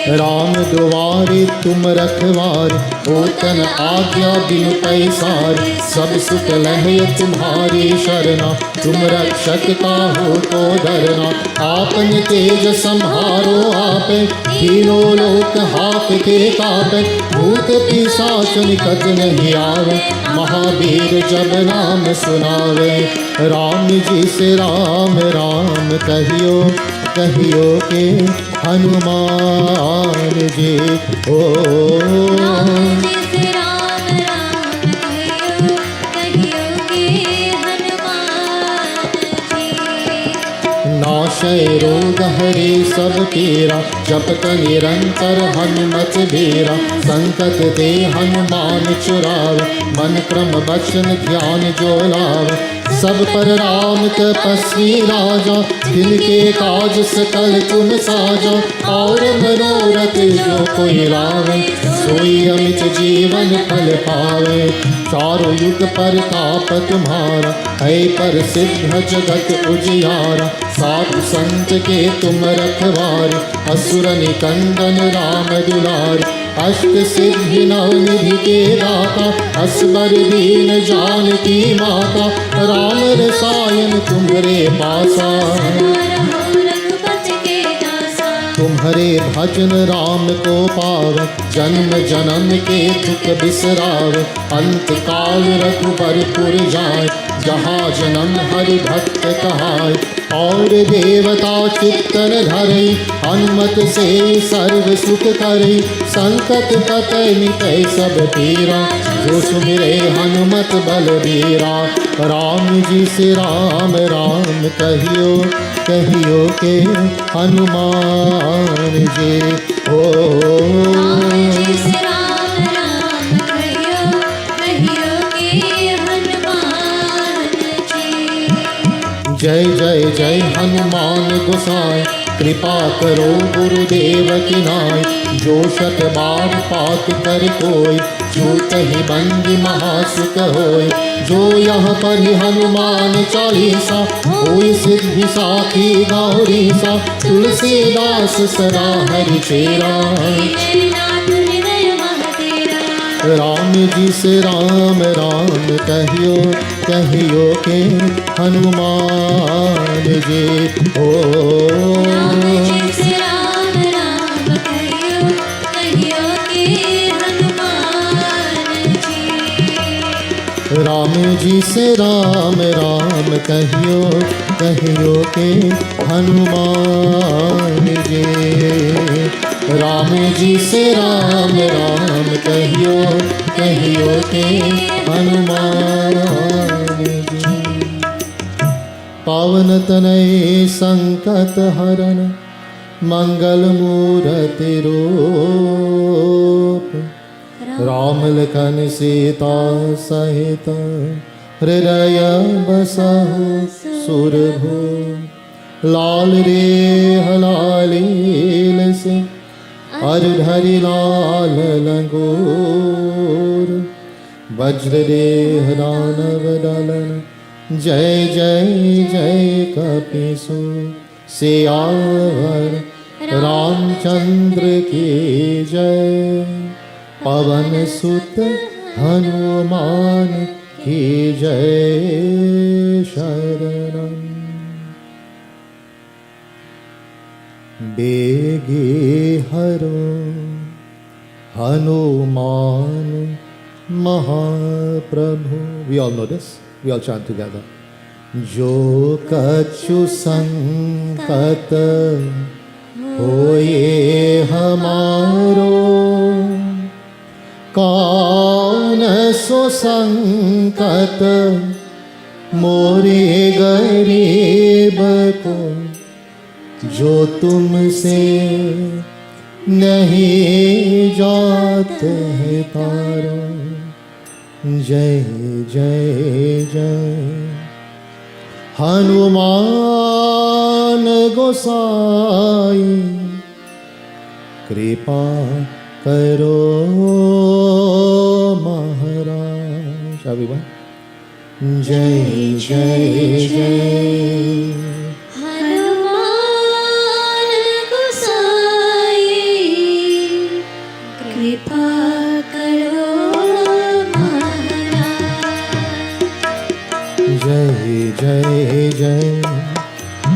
Speaker 4: राम दुआरे तुम रखवारे, होतन आज्ञा बिनु पैसारे, सब सुख लहे तुम्हारी शरणा, तुम रक्षक काहू को डरना। आपन तेज संहारो आपे, तीनों लोक हाथ के कापे, भूत पिशाच निकट नहीं आवे, महावीर जब नाम सुनावे। राम जी से राम राम कहियो, कहियो के हनुमान जी। ओ
Speaker 3: राम जी से राम राम कहियो, कहियो के हनुमान जी।
Speaker 4: नाशय रोग हरे सब पीरा, जपत निरंतर हनुमत बीरा। संकट ते हनुमान छुड़ावे, मन क्रम वचन ध्यान जो लावे। सब पर राम तपस्वी राजा, जिनके काज सकल तुम साजा। और मनोरथ जो कोई लावे, सोई अमित जीवन फल पावे। चारों युग पर ताप तुम्हारा, है पर सिद्ध जगत उजियारा। साधु संत के तुम रखवारे, असुर निकंदन राम दुलारे। अष्ट सिद्धि नवनिधि के दाता, असबर दीन जानकी माता। राम रसायन तुम्हारे पासा, तुम्हारे भजन राम को पावे। जन्म जन्म के दुख बिसरावे, अंत काल रघुबरपुर जाए। जहाँ जन्म हरि भक्त कहाय, और देवता चित्तन धरे। हनुमत से सर्व सुख करे, संकट कटै मिटै सब पीरा। जो सुमिरे हनुमत बलबीरा। राम जी से राम राम कहियो, कहियो के हनुमान जी। ओ
Speaker 3: राम जी से राम राम कहियो, कहियो के हनुमान जी।
Speaker 4: जय जय जय हनुमान गोसाई, कृपा करो गुरुदेव की नाय। जो शत बार पाठ कर कोई, छूट ही बंदी महासुख होय। जो यहाँ पर ही हनुमान चालीसा, होई सिद्धि साखी गौरीसा। तुलसीदास सदा हरि चेरा, राम जी से राम राम कहियो, कहियो के हनुमान जी। ओ
Speaker 3: राम जी से राम राम कहियो, कहियो के हनुमान जी।
Speaker 4: राम जी से राम राम कहियो, कहियो के हनुमान जी। राम जी से राम राम कहियो, कहियो के हनुमान जी। पावन तनय संकट हरन, मंगल मूर्ति रूप। राम लखन सीता सहित, हृदय बसहु सुरभूप। लाल रे हलालील से, अरधरि लाल लंगूर। वज्र देह दानव दलन, जय जय जय कपीसु। सियावर रामचंद्र की जय, पवन सुत हनुमान की जय। शरणम बेगे हरो हनुमान महाप्रभु। We all know this. We all chant together. जो कछु संकट होए हमारो, कौन सो संकट मोरे गरीब को। जो तुमसे नहीं जाते है तारो। जय जय जय हनुमान गोसाई, कृपा करो महाराज. Everyone. जय जय जय
Speaker 3: हनुमान गोसाई कृपा करो महाराज.
Speaker 4: जय जय जय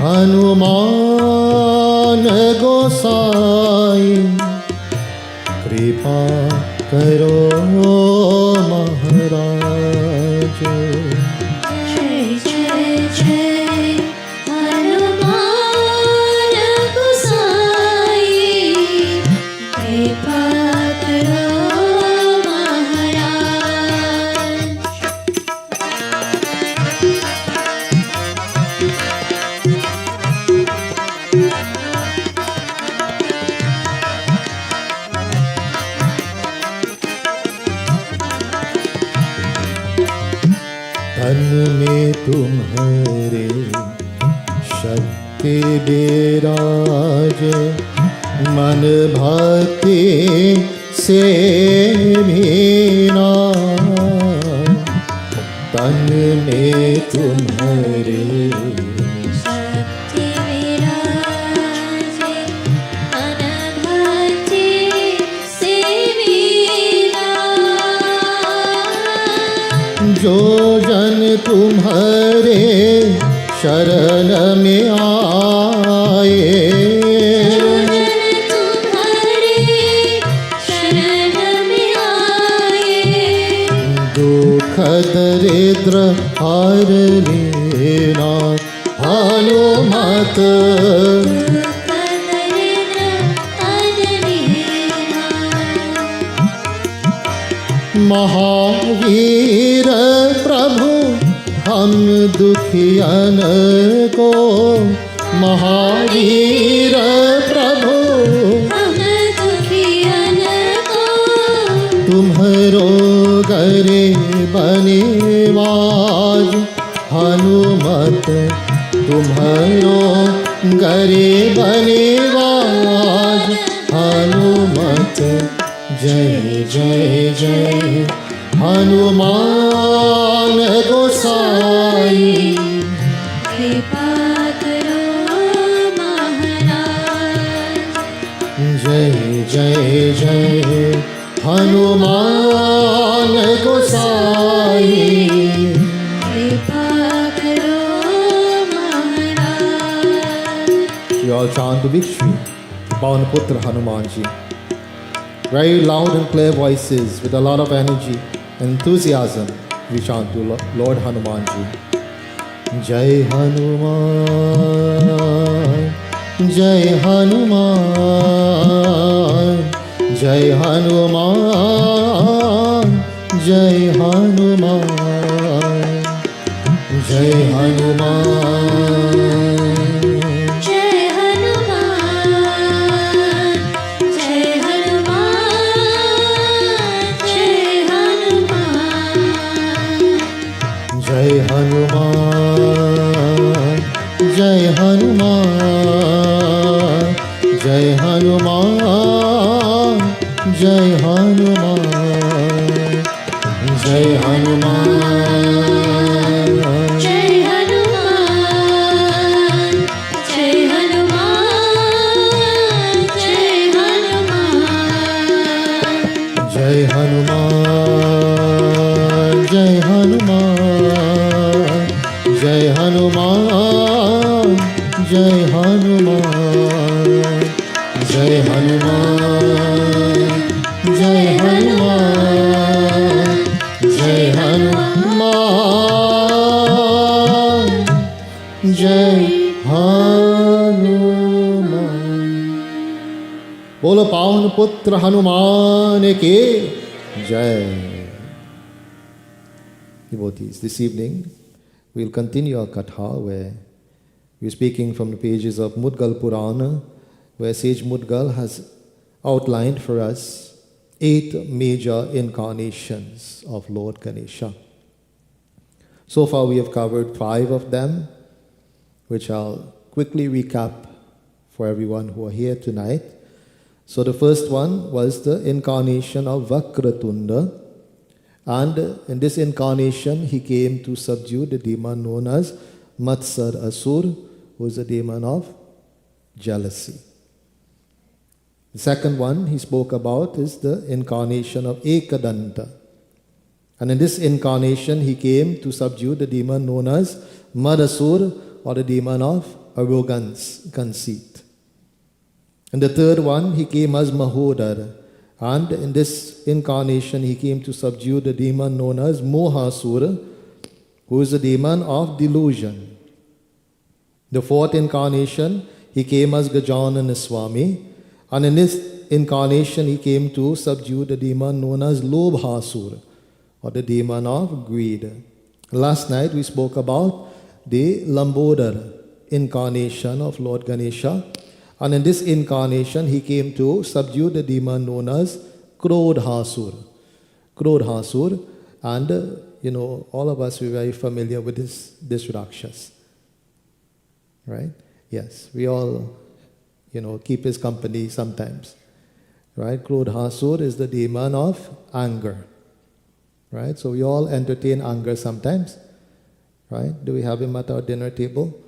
Speaker 4: हनुमान गोसाई कृपा करो महाराज.
Speaker 3: जय जय जय हनुमान गोसाई कृपा करो महाराज.
Speaker 4: तन में तुम्हारे शक्ति विराज मन भक्ति से भीना. तन में तुम्हारे
Speaker 3: शक्ति विराजे अनभक्ति से वीरा.
Speaker 4: जो जन तुम्हारे शरण में आए
Speaker 3: जो जन तुम्हारे शरण में आए
Speaker 4: दुख दरिद्र हर लेना. हनुमत
Speaker 3: दुख दरिद्र हर लेना.
Speaker 4: महावीर प्रभु हम दुखियन को. महावीर प्रभु
Speaker 3: हम दुखियन को
Speaker 4: तुम्हारो करे बनेवाज. हनुमत तुम्हारो करे बनेवाज. हनुमत जय जय जय हनुमान गोसाई
Speaker 3: कृपा करो महाराज.
Speaker 4: जय जय जय हनुमान गोसाई.
Speaker 3: कृपा करो महाराज.
Speaker 4: We all chant the victory. Pawan Putra Hanuman Ji. Very loud and clear voices with a lot of energy and enthusiasm. We chant to Lord Hanuman Ji. Jai Hanuman, Jai Hanuman, Jai Hanuman, Jai Hanuman, Jai Hanuman.
Speaker 3: जय हनुमान जय हनुमान जय हनुमान.
Speaker 4: जय हनुमान जय हनुमान जय हनुमान जय हनुमान जय हनुमान.
Speaker 3: जय हनुमान जय हनुमान जय हनुमान.
Speaker 4: जय हनुमान जय हनुमान जय हनुमान जय हनुमान जय हनुमान जय हनुमान. बोलो पावन पुत्र हनुमान के जय. Devotees, this evening we'll continue our katha where we're speaking from the pages of Mudgal Purana, where Sage Mudgal has outlined for us 8 major incarnations of Lord Ganesha. So far we have covered 5 of them, which I'll quickly recap for everyone who are here tonight. So the first one was the incarnation of Vakratunda. And in this incarnation, he came to subdue the demon known as Matsar Asur, who is a demon of jealousy. The second one he spoke about is the incarnation of Ekadanta. And in this incarnation, he came to subdue the demon known as Madasur, or the demon of arrogance, conceit. And the third one, he came as Mahodar. And in this incarnation, he came to subdue the demon known as Mohasura, who is the demon of delusion. The fourth incarnation, he came as Gajanana Swami. And in this incarnation, he came to subdue the demon known as Lobhasura, or the demon of greed. Last night, we spoke about the Lambodar incarnation of Lord Ganesha. And in this incarnation, he came to subdue the demon known as Krodhasur. Krodhasur. And, all of us, we're very familiar with this Rakshas. Right? Yes, we all, keep his company sometimes. Right? Krodhasur is the demon of anger. Right? So we all entertain anger sometimes. Right? Do we have him at our dinner table?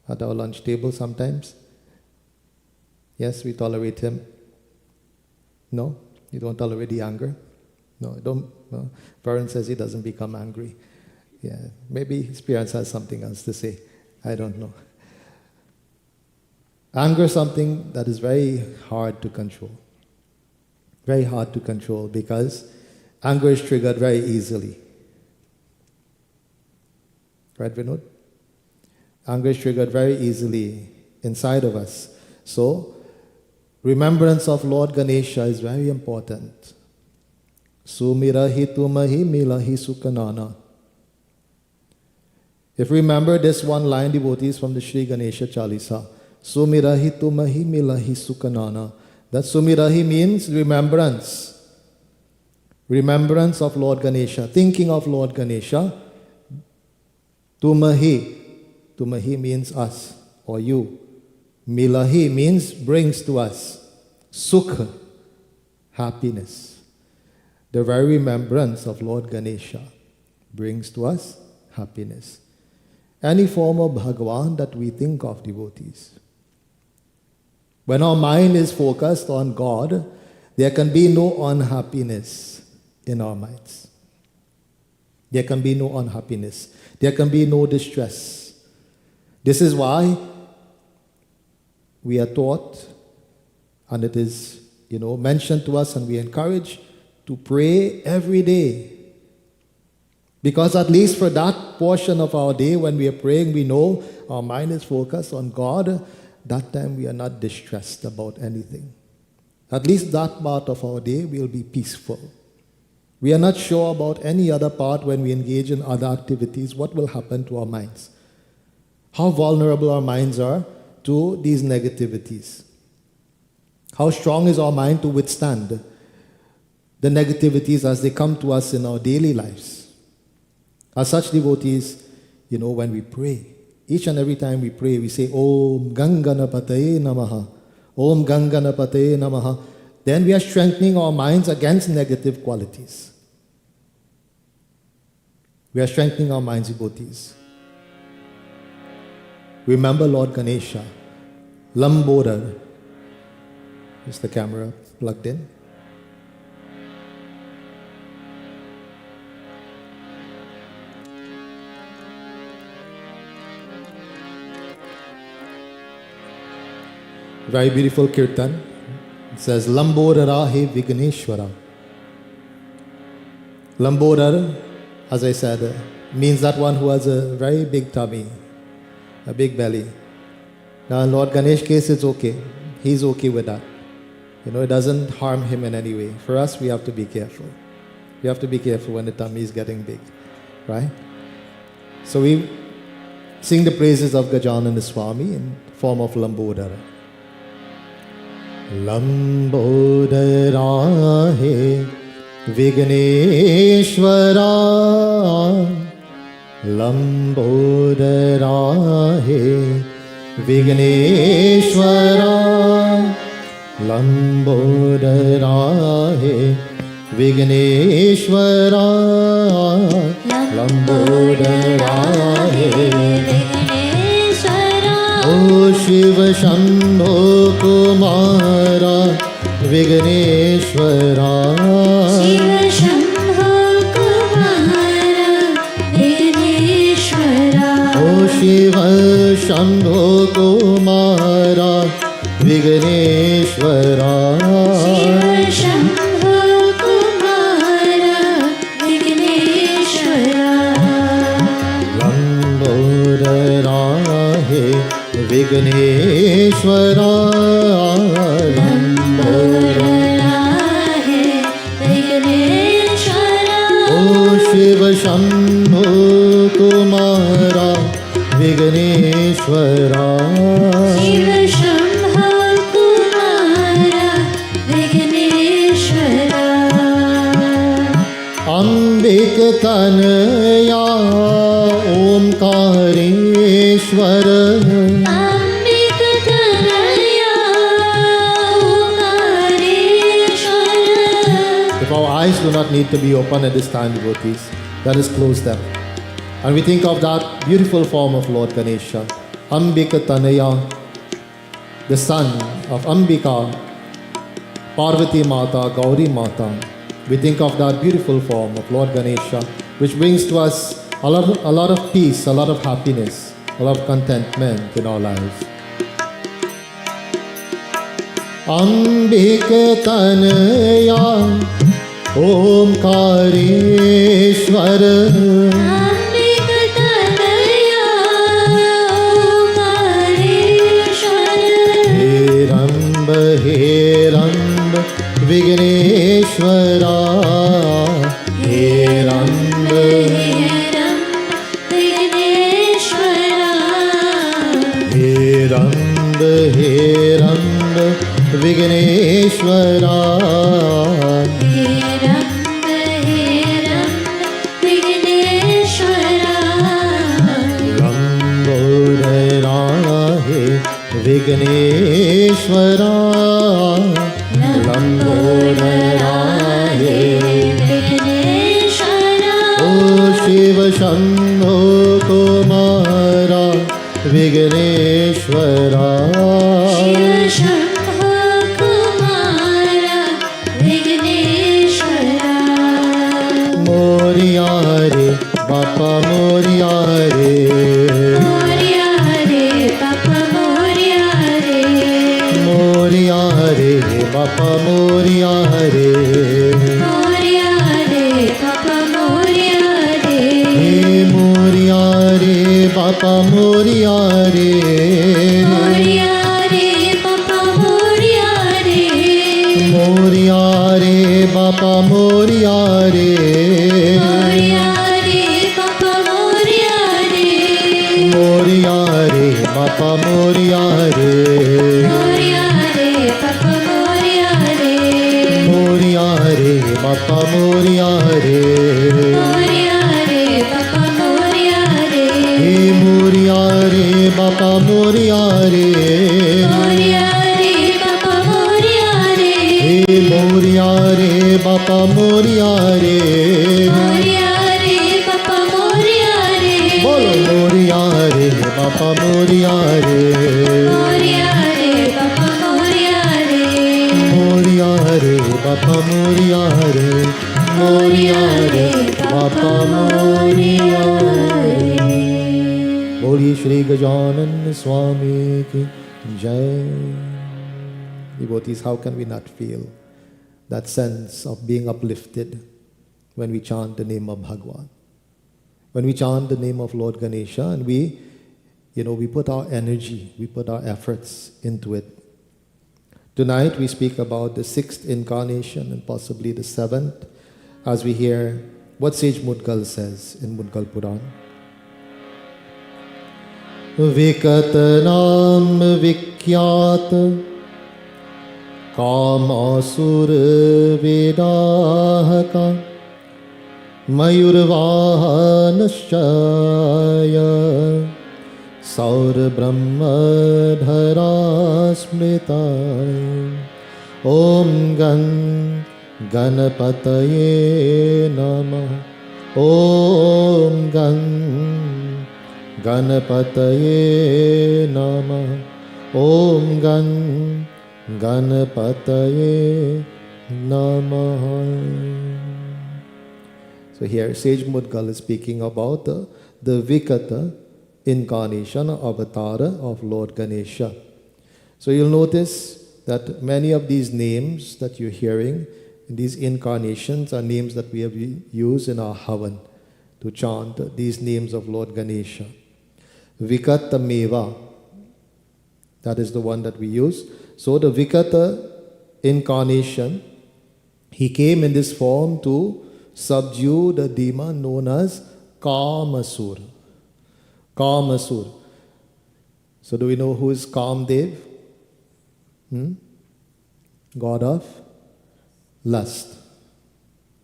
Speaker 4: At our lunch table sometimes? Yes, we tolerate him. No? You don't tolerate the anger? No, don't. No. Varun says he doesn't become angry. Yeah, maybe his parents has something else to say. I don't know. Anger is something that is very hard to control. Very hard to control because anger is triggered very easily. Right, Vinod? Anger is triggered very easily inside of us. So, remembrance of Lord Ganesha is very important. Sumirahi tumahi milahi sukanana. If we remember this one line, devotees, from the Sri Ganesha Chalisa, Sumirahi tumahi milahi sukanana. That Sumirahi means remembrance. Remembrance of Lord Ganesha. Thinking of Lord Ganesha. Tumahi. Tumahi means us or you. Milahi means brings to us. Sukha. Happiness. The very remembrance of Lord Ganesha brings to us happiness. Any form of Bhagavan that we think of, devotees. When our mind is focused on God, there can be no unhappiness in our minds. There can be no unhappiness. There can be no distress. This is why we are taught, and it is, mentioned to us, and we encourage to pray every day. Because at least for that portion of our day when we are praying, we know our mind is focused on God. That time we are not distressed about anything. At least that part of our day will be peaceful. We are not sure about any other part when we engage in other activities, what will happen to our minds. How vulnerable our minds are to these negativities. How strong is our mind to withstand the negativities as they come to us in our daily lives. As such, devotees, when we pray, each and every time we pray, we say, Om Ganganapataye Namaha, Om Ganganapataye Namaha. Then we are strengthening our minds against negative qualities. We are strengthening our minds, devotees. Remember Lord Ganesha, Lambodar. Is the camera plugged in? Very beautiful kirtan. It says, Lambodara he Vigneshwara. Lambodar, as I said, means that one who has a very big tummy, a big belly. Now in Lord Ganesh's case, it's okay. He's okay with that. It doesn't harm him in any way. For us, we have to be careful. We have to be careful when the tummy is getting big. Right? So we sing the praises of Gajanana Swami in form of Lambodara. Lambodara he Vigneshwara. Lambodara he Vigneshwara. Lambodara hey Vighneshwara Lambodara hey
Speaker 3: Vighneshwara
Speaker 4: O Shiv Shambho Kumara Vighneshwara
Speaker 3: Shiv Shambho Kumara Vighneshwara
Speaker 4: O Shiv Shambho Kumara Vighneshwara
Speaker 3: Shiv Shambho Kumara Vighneshwara
Speaker 4: Lambodara hey Vighneshwara
Speaker 3: Lambodara hey Vighneshwara
Speaker 4: O Shiv Shambho Kumara Vighneshwara
Speaker 3: Shiv Shambho Kumara Vighneshwara
Speaker 4: अंबिक Tanaya Omkareshwar
Speaker 3: अम्बिक Tanaya Omkareshwar
Speaker 4: If our eyes do not need to be open at this time, devotees, let us close them. And we think of that beautiful form of Lord Ganesha, Ambika Tanaya, the son of Ambika, Parvati Mata, Gauri Mata. We think of that beautiful form of Lord Ganesha, which brings to us a lot of peace, a lot of happiness, a lot of contentment in our lives. Ambika Tanaya Omkareshwar
Speaker 3: अम्बिक Tanaya Omkareshwar
Speaker 4: Heramb Vigneshwara Heramb
Speaker 3: हेरं Vighneshwara
Speaker 4: Heramb Vigneshwara
Speaker 3: हेरं Vighneshwara
Speaker 4: Lambodara हे विघ्नेश्वरा लंबोदरा हे
Speaker 3: विघ्नेश्वरा
Speaker 4: ओ शिव शंभो कुमारा विघ्नेश्वरा
Speaker 3: शिव शंभो कुमारा विघ्नेश्वरा
Speaker 4: मोरिया रे बापा मोरिया रे
Speaker 3: मोरिया रे पापा मोरिया रे
Speaker 4: मोरिया रे बापा मोरिया रे
Speaker 3: मोरिया रे पापा मोरिया रे
Speaker 4: हे मोरिया रे बापा मोरिया रे
Speaker 3: मोरिया रे पापा मोरिया रे
Speaker 4: मोरिया रे बापा मोरिया रे
Speaker 3: मोरिया रे पापा मोरिया रे
Speaker 4: मोरिया रे बापा मोरिया रे
Speaker 3: मोरिया रे पापा मोरिया रे
Speaker 4: मोरिया रे बापा मोरिया रे
Speaker 3: मोरिया रे पापा मोरिया रे
Speaker 4: हे मोरिया रे बापा मोरिया रे
Speaker 3: मोरिया रे पापा मोरिया रे
Speaker 4: हे मोरिया रे बापा मोरिया रे
Speaker 3: मोरिया रे पापा मोरिया रे
Speaker 4: बोलो मोरिया रे बापा मोरिया रे
Speaker 3: मोरिया रे पापा मोरिया रे
Speaker 4: मोरिया रे बापा मोरिया रे मोरिया रे बापा मोरिया रे बोलिए श्री गजानन स्वामी की जय. Devotees, how can we not feel that sense of being uplifted when we chant the name of Bhagwan? When we chant the name of Lord Ganesha and we put our energy, we put our efforts into it. Tonight we speak about the sixth incarnation and possibly the seventh as we hear what Sage Mudgal says in Mudgal Puran. Vikatanam vikyat Kamasur वेदाहका मयूरवाहनश्चाय सौरब्रह्मधरा स्मृता. Om Gan Ganapataye Namaha. Om Gan Ganapataye Namaha. Om Gan Ganapataye Namaha. So here Sage Mudgal is speaking about the Vikata incarnation or avatar of Lord Ganesha. So you'll notice that many of these names that you're hearing, these incarnations, are names that we have used in our Havan to chant these names of Lord Ganesha. Vikata Meva, that is the one that we use. So the Vikata incarnation, he came in this form to subdue the demon known as Kamasur. Kamasur. So do we know who is Kamdev? God of lust.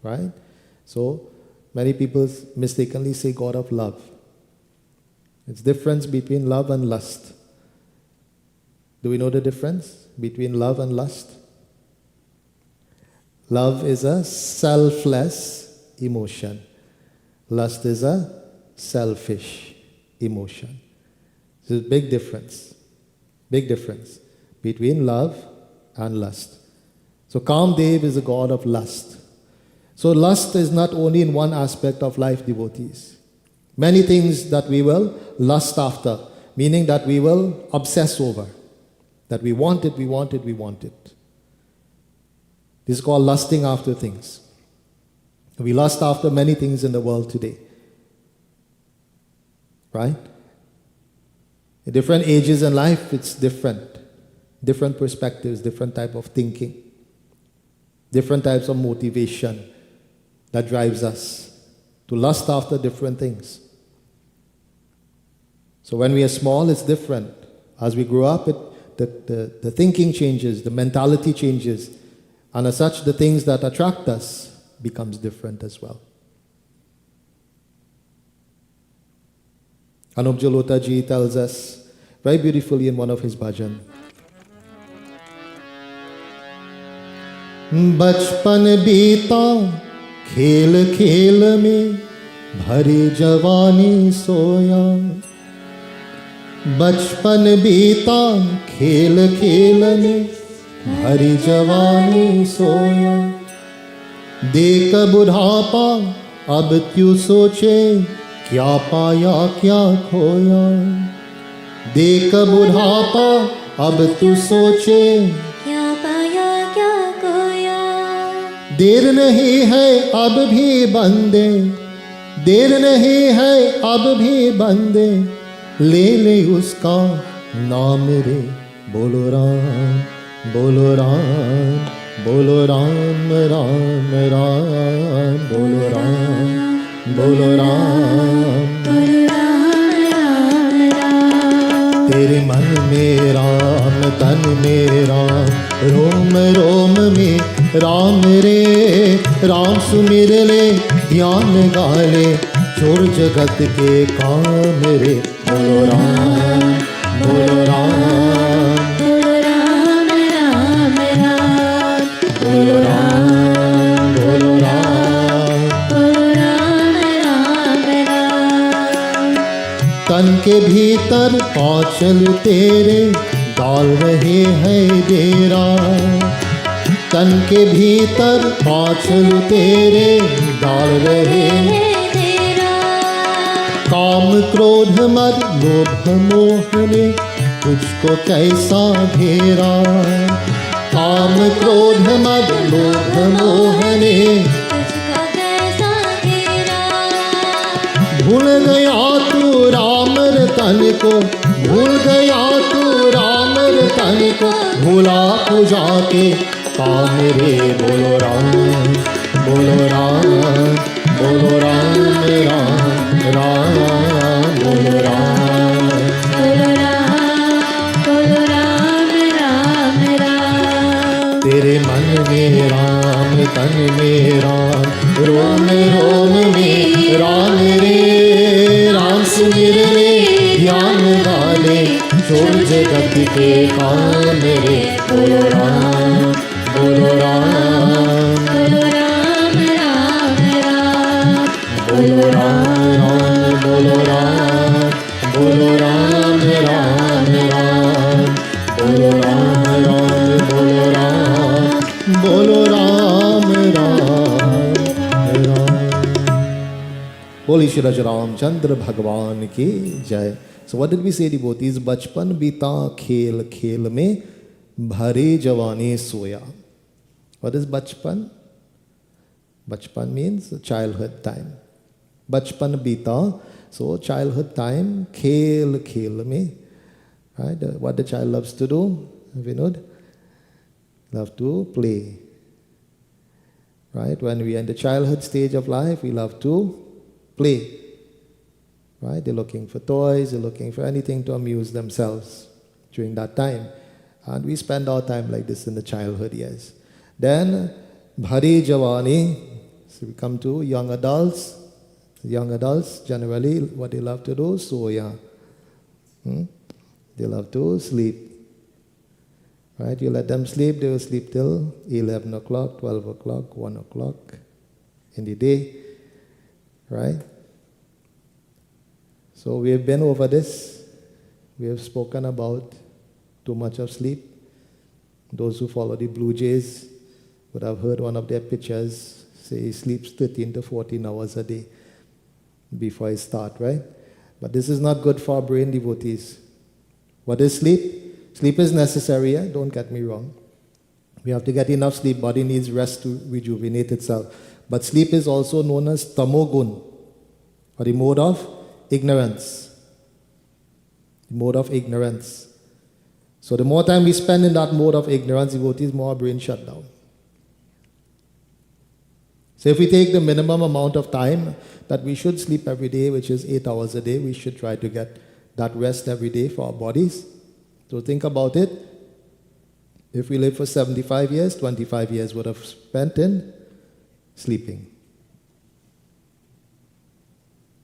Speaker 4: Right? So many people mistakenly say God of love. It's difference between love and lust. Do we know the difference between love and lust? Love is a selfless emotion. Lust is a selfish emotion. There's a big difference. Big difference between love and lust. So Kamdev is a god of lust. So lust is not only in one aspect of life, devotees. Many things that we will lust after, meaning that we will obsess over. That we want it, we want it, we want it. This is called lusting after things. We lust after many things in the world today. Right? In different ages in life, it's different. Different perspectives, different type of thinking. Different types of motivation that drives us to lust after different things. So when we are small, it's different. As we grow up, the thinking changes, the mentality changes, and as such, the things that attract us becomes different as well. Anup Jalota ji tells us very beautifully in one of his bhajan, बचपन बीता खेल खेल में भरी जवानी सोया बचपन बीता खेल खेल में भरी जवानी सोया देख बुढ़ापा अब क्यों सोचे क्या पाया क्या खोया देख बुढ़ापा अब तू सोचे
Speaker 3: क्या पाया क्या खोया
Speaker 4: देर नहीं है अब भी बंदे देर नहीं है अब भी बंदे ले ले उसका नाम रे बोलो राम बोलो राम बोलो राम राम राम बोलो राम बोलो राम तेरे मन में राम तन में राम रोम रोम में राम रे राम सुमिर ले ध्यान गाले छोड़ जगत के काम रे बोलो राम बोलो राम
Speaker 3: बोलो राम राम राम
Speaker 4: बोलो राम बोलो राम
Speaker 3: बोलो राम राम राम
Speaker 4: तन के भीतर आंचल तेरे डाल रहे हैं डेरा तन के भीतर आंचल तेरे डाल रहे काम क्रोध मद लोभ मोह ने तुझको कैसा घेरा काम क्रोध मद लोभ मोह ने
Speaker 3: तुझको कैसा घेरा
Speaker 4: भूल गया तू राम रतन को भूल गया तू राम रतन को भूला पूजा के काम रे बोलो राम बोलो राम बोलो राम राम राम बोलो राम
Speaker 3: बोलो राम राम राम
Speaker 4: तेरे मन में राम तन में राम रोम रोम में राम रे राम सुमिर रे ध्यान वाले छोड़ जगत के काम रे बोलो Ram bolo Ram,
Speaker 3: Bolo Ram Ram Ram,
Speaker 4: bolo Ram Ram, bolo Ram, bolo Ram Ram Ram, bolo Ram Ram, bolo Ram, bolo Ram Ram Ram. Holy Shri Ram Chandra Bhagwan ki jai. So what did we say, devotees? Bachpan bita khel khel mein bhare jawani soya. What is bachpan? Bachpan means childhood time. Bachpan bita, so childhood time, khel khel mein. Right? What the child loves to do, Vinod? Love to play. Right? When we are in the childhood stage of life, we love to play. Right? They're looking for toys, they're looking for anything to amuse themselves during that time. And we spend our time like this in the childhood years. Then, bhari javani, so we come to young adults. Young adults, generally, what they love to do, soya. They love to sleep. Right? You let them sleep, they will sleep till 11 o'clock, 12 o'clock, 1 o'clock in the day. Right? So we have been over this. We have spoken about too much of sleep. Those who follow the Blue Jays would have heard one of their pitchers say he sleeps 13 to 14 hours a day before he starts, right? But this is not good for our brain, devotees. What is sleep? Sleep is necessary, don't get me wrong. We have to get enough sleep. Body needs rest to rejuvenate itself. But sleep is also known as tamogun, or the mode of ignorance. The mode of ignorance. So the more time we spend in that mode of ignorance, devotees, more our brain shut down. So if we take the minimum amount of time that we should sleep every day, which is 8 hours a day, we should try to get that rest every day for our bodies. So think about it. If we live for 75 years, 25 years would have spent in sleeping.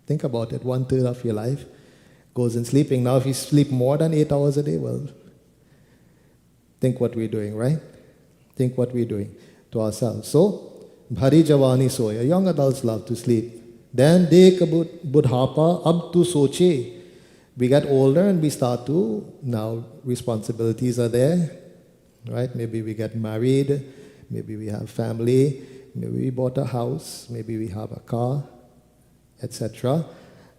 Speaker 4: Think about it, 1/3 of your life goes in sleeping. Now if you sleep more than 8 hours a day, well, think what we're doing, right? Think what we're doing to ourselves. So, bhari javani soya, young adults love to sleep. Then dek budhapa ab tu soche. We get older and we start to, now responsibilities are there, right? Maybe we get married, maybe we have family, maybe we bought a house, maybe we have a car, etc.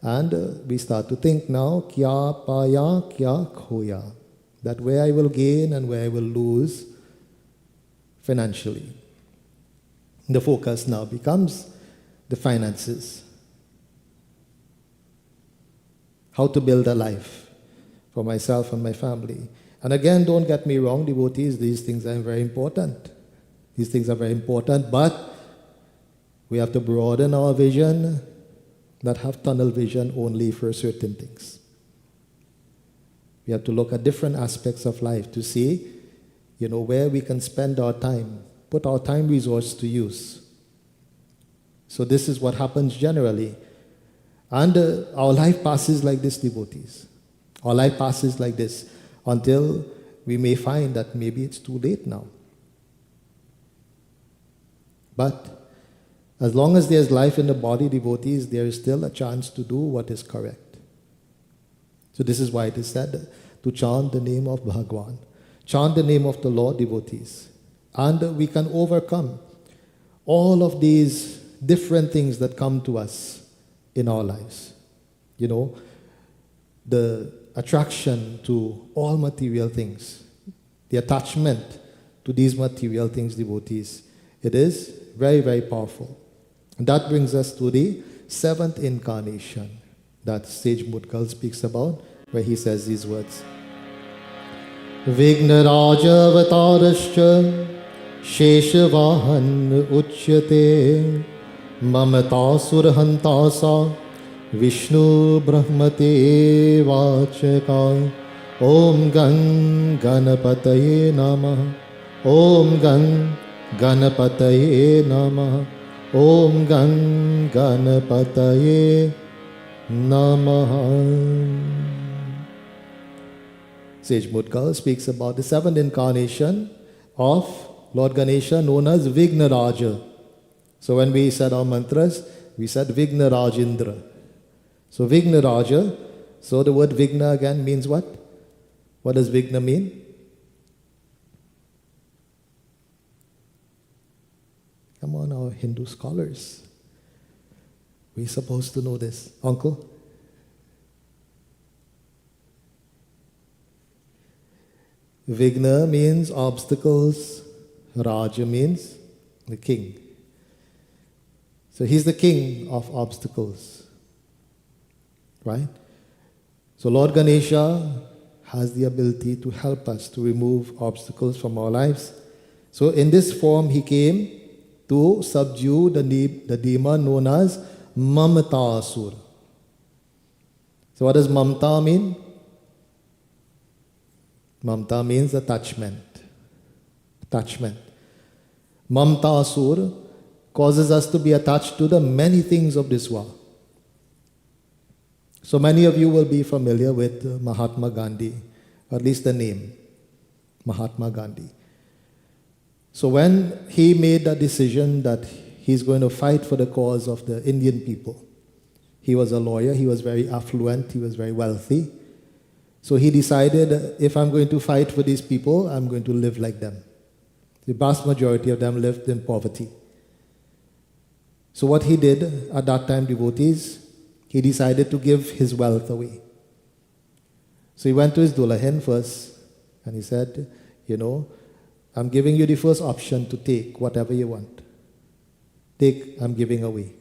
Speaker 4: And we start to think now, kya paya, kya khoya. That where I will gain and where I will lose financially. The focus now becomes the finances. How to build a life for myself and my family. And again, don't get me wrong, devotees, these things are very important. These things are very important, but we have to broaden our vision, not have tunnel vision only for certain things. We have to look at different aspects of life to see, where we can spend our time, put our time resource to use. So this is what happens generally. And our life passes like this, devotees. Our life passes like this until we may find that maybe it's too late now. But as long as there's life in the body, devotees, there is still a chance to do what is correct. So this is why it is said to chant the name of Bhagwan. Chant the name of the Lord, devotees. And we can overcome all of these different things that come to us in our lives. The attraction to all material things, the attachment to these material things, devotees, it is very, very powerful. And that brings us to the 7th incarnation that Sage Mutkal speaks about, where he says these words. Vignaraja avatarascha Sheshavahan uchyate Mamata surhantasa Vishnu brahmate vachaka Om Gang Ganapataye Namah Om Gang Ganapataye Namah Om Gang Ganapataye Namah. Sage Mutkal speaks about the 7th incarnation of Lord Ganesha, known as Vignaraja. So when we said our mantras, we said Vignarajindra. So Vignaraja, so the word Vigna again means what? What does Vigna mean? Come on, our Hindu scholars. We're supposed to know this. Uncle? Vigna means obstacles. Raja means the king. So he's the king of obstacles. Right? So Lord Ganesha has the ability to help us to remove obstacles from our lives. So in this form he came to subdue the demon known as Mamata Asur. So what does Mamta mean? Mamta means attachment. Attachment. Mamta Asur causes us to be attached to the many things of this world. So many of you will be familiar with Mahatma Gandhi, or at least the name, Mahatma Gandhi. So when he made the decision that he's going to fight for the cause of the Indian people, he was a lawyer, he was very affluent, he was very wealthy. So he decided, if I'm going to fight for these people, I'm going to live like them. The vast majority of them lived in poverty. So what he did at that time, devotees, he decided to give his wealth away. So he went to his Dullahan first, and he said, I'm giving you the first option to take whatever you want. Take, I'm giving away.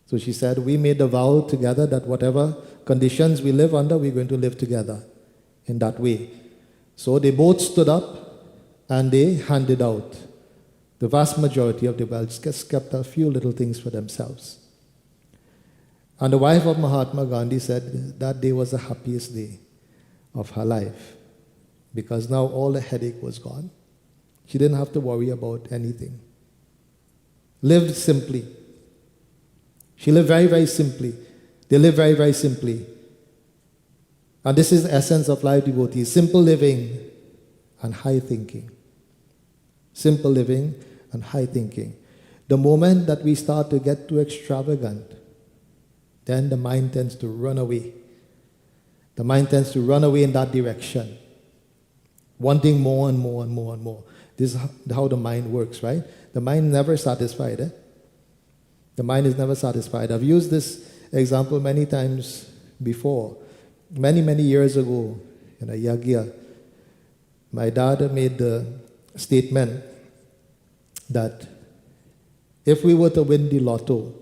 Speaker 4: So she said, we made a vow together that whatever conditions we live under, we're going to live together in that way. So they both stood up and they handed out the vast majority of the wealth, just kept a few little things for themselves. And the wife of Mahatma Gandhi said that day was the happiest day of her life, because now all the headache was gone. She didn't have to worry about anything. Lived simply. She lived very, very simply. They lived very, very simply. And this is the essence of life, devotees. Simple living and high thinking. Simple living and high thinking. The moment that we start to get too extravagant, then the mind tends to run away. The mind tends to run away in that direction, wanting more and more and more and more. This is how the mind works, right? The mind is never satisfied. The mind is never satisfied. I've used this example many times before. Many, many years ago in a yagya, my dad made the statement that if we were to win the lotto,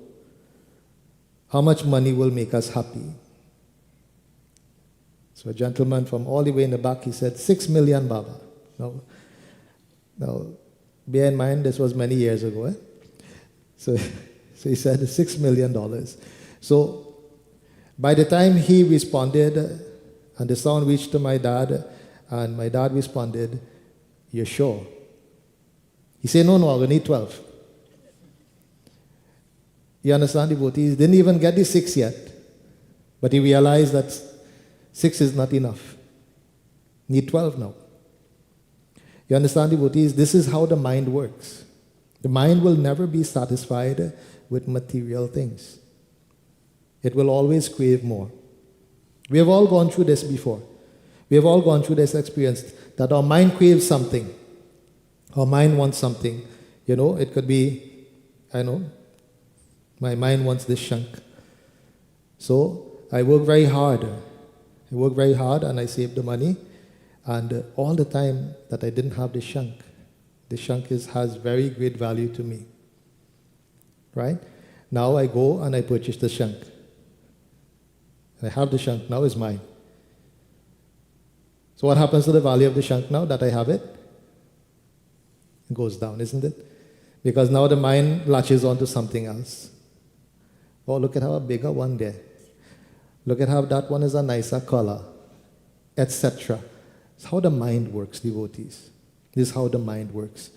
Speaker 4: how much money will make us happy? So a gentleman from all the way in the back, he said, 6 million, Baba. Now, bear in mind, this was many years ago. So he said, $6 million. So by the time he responded, and the sound reached to my dad, and my dad responded, you're sure? He said, no, I only need 12. You understand, devotees? He didn't even get the 6 yet. But he realized that 6 is not enough. Need 12 now. You understand, devotees? This is how the mind works. The mind will never be satisfied with material things. It will always crave more. We have all gone through this before. We have all gone through this experience that our mind craves something. Our mind wants something. It could be, my mind wants this shank. So I work very hard. And I saved the money. And all the time that I didn't have the shank has very great value to me. Right? Now I go and I purchase the shank. I have the shank, now it's mine. So what happens to the value of the shank now that I have it? It goes down, isn't it? Because now the mind latches onto something else. Oh, look at how a bigger one there. Look at how that one is a nicer color, etc. It's how the mind works, devotees. This is how the mind works.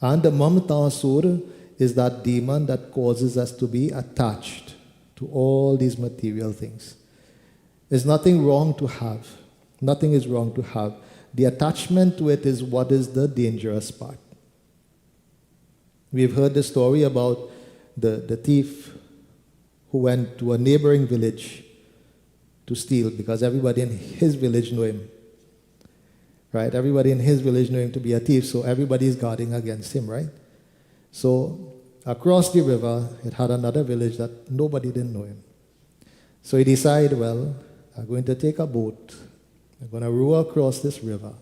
Speaker 4: And the Mamata Asura is that demon that causes us to be attached to all these material things. There's nothing wrong to have. Nothing is wrong to have. the attachment to it is what is the dangerous part. We've heard the story about the thief who went to a neighboring village to steal because everybody in his village knew him. Right? Everybody in his village knew him to be a thief, so everybody is guarding against him, right? So across the river, it had another village that nobody didn't know him. So he decided, well, I'm going to take a boat. I'm going to row across this river.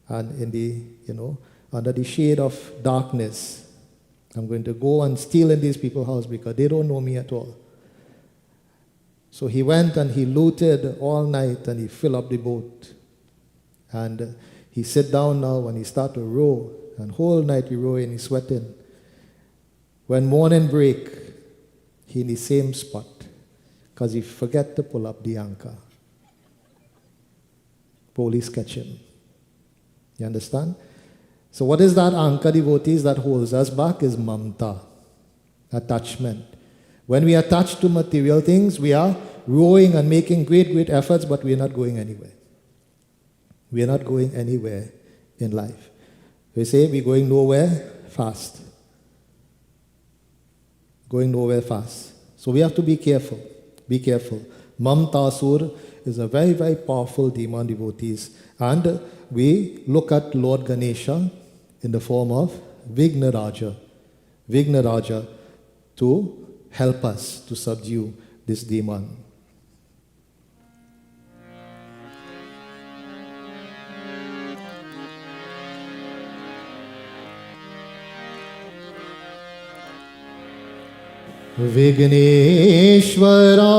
Speaker 4: And in the, under the shade of darkness, I'm going to go and steal in these people's house because they don't know me at all. So he went and he looted all night and he filled up the boat. And he sit down now and he start to row. And whole night he rowing, he's sweating. When morning break, he in the same spot because he forget to pull up the anchor. Police catch him. You understand? So what is that anchor, devotees, that holds us back is mamta, attachment. When we attach to material things, we are rowing and making great efforts, but we are not going anywhere. We are not going anywhere in life. We say we're going nowhere fast. Going nowhere fast. So we have to be careful. Be careful. Mamtasur is a very powerful demon, devotees. And we look at Lord Ganesha in the form of Vignaraja to help us to subdue this demon. Vigneshwara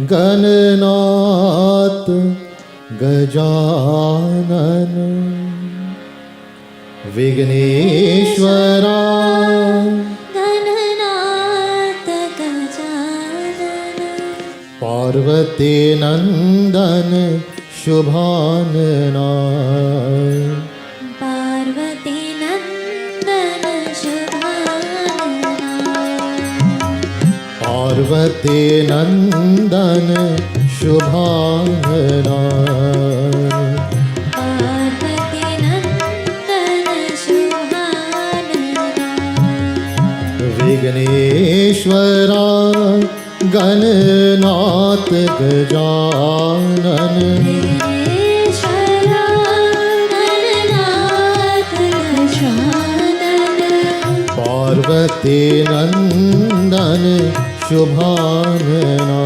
Speaker 4: Gananath Gajanan Vigneshwara
Speaker 3: Gananath Gajanan
Speaker 4: Parvati Nandan Shubhanana
Speaker 3: Parvati Nandan Shubhanana
Speaker 4: Parvati Nandan Shubhanana
Speaker 3: Parvati Nandan Shubhanana
Speaker 4: Vigneshwara Gananath Gajanan
Speaker 3: Vigneshwara Gananath Gajanan
Speaker 4: Parvati Nandan Shubhanana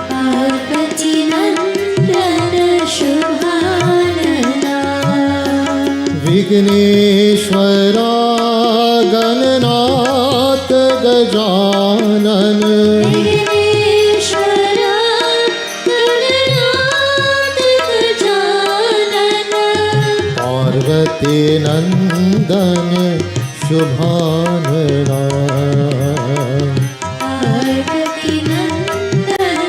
Speaker 3: Parvati Nandan Shubhanana
Speaker 4: Vigneshwara Gananath Gajanan
Speaker 3: Vigneshwara Gananath Gajanan
Speaker 4: Parvati Nandan Shubhanana
Speaker 3: Parvati Nandan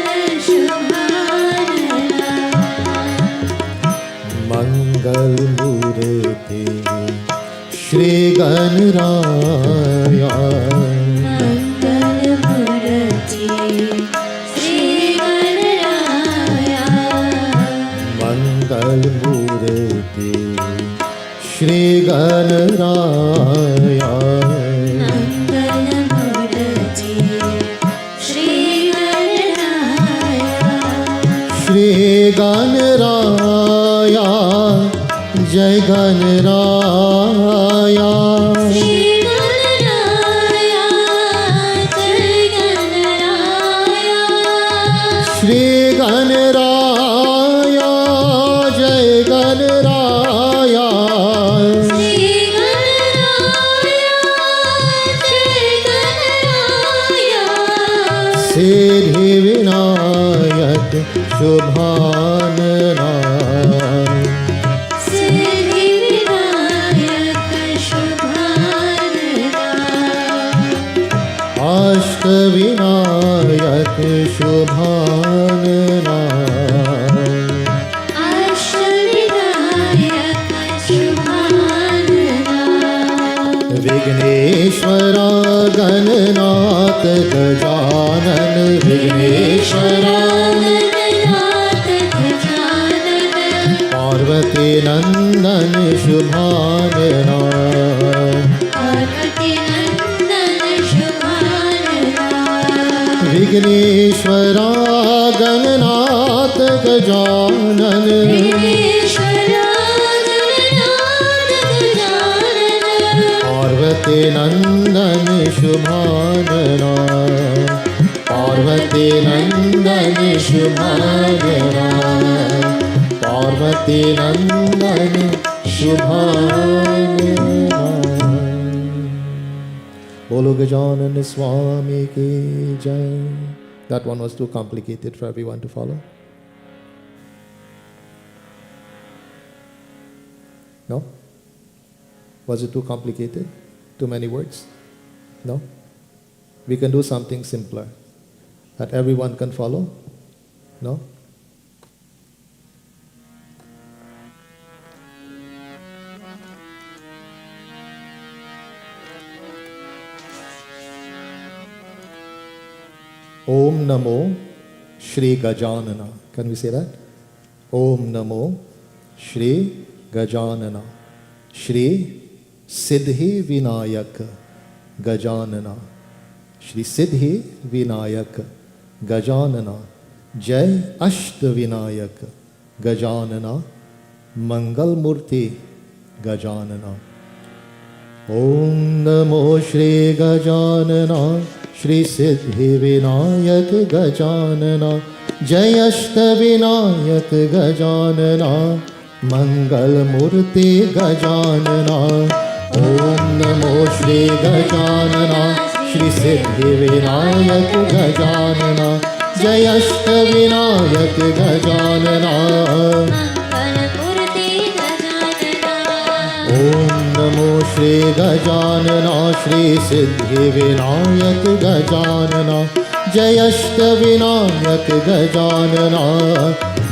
Speaker 3: Shubhanana
Speaker 4: Mangal Murti Shri Ganaraya
Speaker 3: Mangal Murti Shri Ganaraya
Speaker 4: Mangal Murti Shri Ganaraya
Speaker 3: Mangal Murti Shri Ganaraya
Speaker 4: Shri Ganaraya Jai Ganaraya
Speaker 3: Shri Ganaraya Jai Ganaraya
Speaker 4: Shri Ganaraya Jai Ganaraya
Speaker 3: Shri Ganaraya Jai Ganaraya
Speaker 4: Siddhi Vinayak Shubhanana
Speaker 3: Siddhi Vinayak Shubhanana
Speaker 4: Ashta Vinayak Shubhanana
Speaker 3: Ashtvinayak Shubhanana
Speaker 4: Vigneshwara Gananath Gajanan Vigneshwara
Speaker 3: Gananath
Speaker 4: Parvati नंदन शुभानना
Speaker 3: पार्वती नंदन शुभानना
Speaker 4: विघ्नेश्वरा गणनाथ गजानन
Speaker 3: विघ्नेश्वरा गणनाथ गजानन
Speaker 4: पार्वती नंदन शुभानना पार्वती नंदन शुभानना पार्वती नंदन शुभानना बोलो गजानन स्वामी की जय. That one was too complicated for everyone to follow. No? Was it too complicated? Too many words? No? We can do something simpler that everyone can follow? No? Om Namo Shri Gajanana. Can we say that? Om Namo Shri Gajanana. Shri Siddhi Vinayak Gajanana. Shri Siddhi Vinayak Gajanana. Jai Ashta Vinayak Gajanana. Mangal Murti Gajanana. Om Namo Shri Gajanana. Shri Siddhi Vinayak Gajanana. Jai Ashta Vinayak Gajanana. Mangal Murti Gajanana. Om Namo Shri Gajanana. Shri Siddhi Vinayak Gajanana. Jai Ashta Vinayak Gajanana.
Speaker 3: मंगलमूर्ति Gajanana
Speaker 4: Om Namo Shri Gajanana. Shri Siddhi Vinayak Gajanana. Jai Ashta Vinayak Gajanana.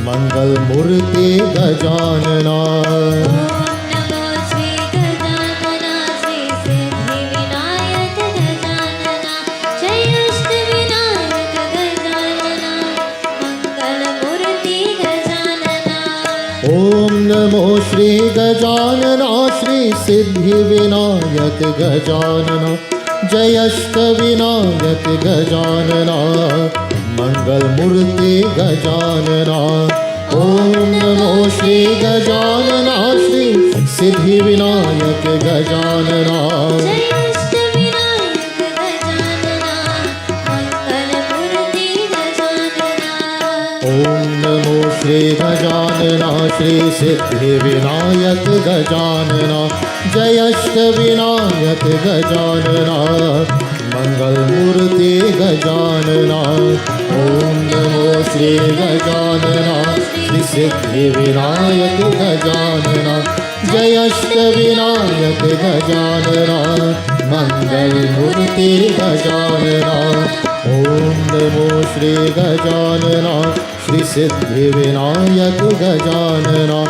Speaker 4: Mangal Murti Gajanana.
Speaker 3: नमो श्री गजानना श्री सिद्धि विनायक गजानना जय अष्ट Vinayak Gajanana मंगलमूर्ति Gajanana
Speaker 4: Om Namo Shri Gajanana. Shri Siddhi Vinayak Gajanana. Jai Ashta Vinayak Gajanana. Mangal Murti Gajanana. Om Namo Shri Gajanana. Shri Siddhi Vinayak Gajanana.
Speaker 3: जय अष्ट Vinayak Gajanana मंगलमूर्ति Gajanana
Speaker 4: Om Namo Shri Gajanana. Shri Siddhi Vinayak Gajanana. Jai Ashta Vinayak Gajanana. Mangal Murti Gajanana. Om Namo Shri Gajanana. Shri Siddhi Vinayak Gajanana. Jai Ashta Vinayak Gajanana. Mangal Murti Gajanana. Om Namo Shri Gajanana. Shri Siddhi Vinayak Gajanana.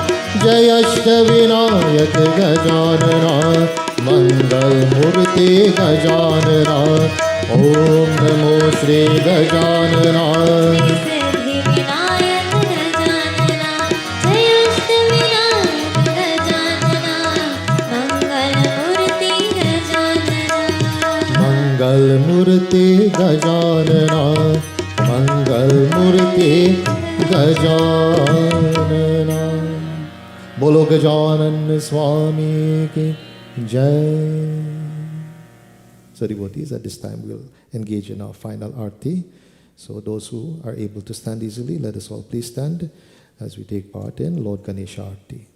Speaker 4: Jai Ashta Vinayak Gajanana. Mangal Murti Gajanana. Om Namo Shri Gajanana.
Speaker 3: Siddhi Vinayak Gajanana जय अष्ट Vinayak Gajanana मंगलमूर्ति Gajanana
Speaker 4: Mangal Murti Gajanana. Mangal Murti Gajanana. Bolo Gajanan Swami ki Jai. So devotees, at this time we'll engage in our final arti. So those who are able to stand easily, let us all please stand as we take part in Lord Ganesh Arti.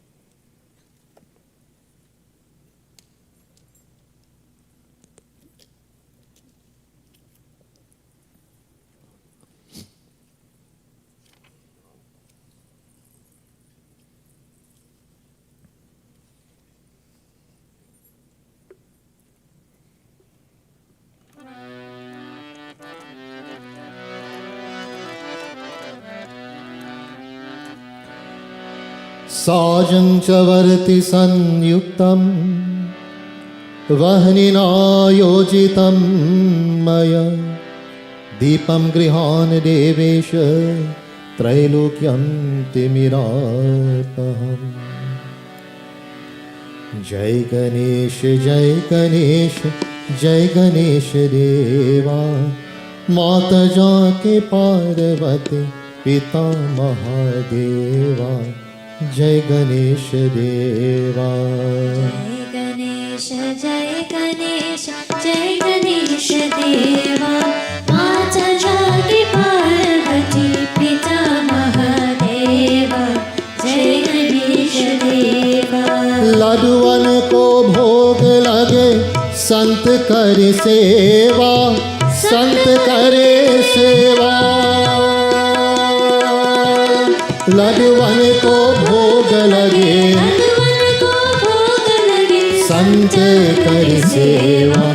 Speaker 4: साजं च वर्ति संयुक्तं वह्निना योजितं मया दीपं गृहान् देवेश त्रैलोक्यं तिमिरापहम्। जय गणेश जय गणेश जय गणेश देवा, माता जाके पार्वती पिता महादेवा। जय गणेश देवा।
Speaker 3: जय गणेश जय गणेश जय गणेश देवा, माता जाके पार्वती पिता महादेवा। जय गणेश देवा।
Speaker 4: लडुअन को भोग लगे संत करे सेवा, संत करे सेवा। लडुअन को भोग लगे संत करे सेवा।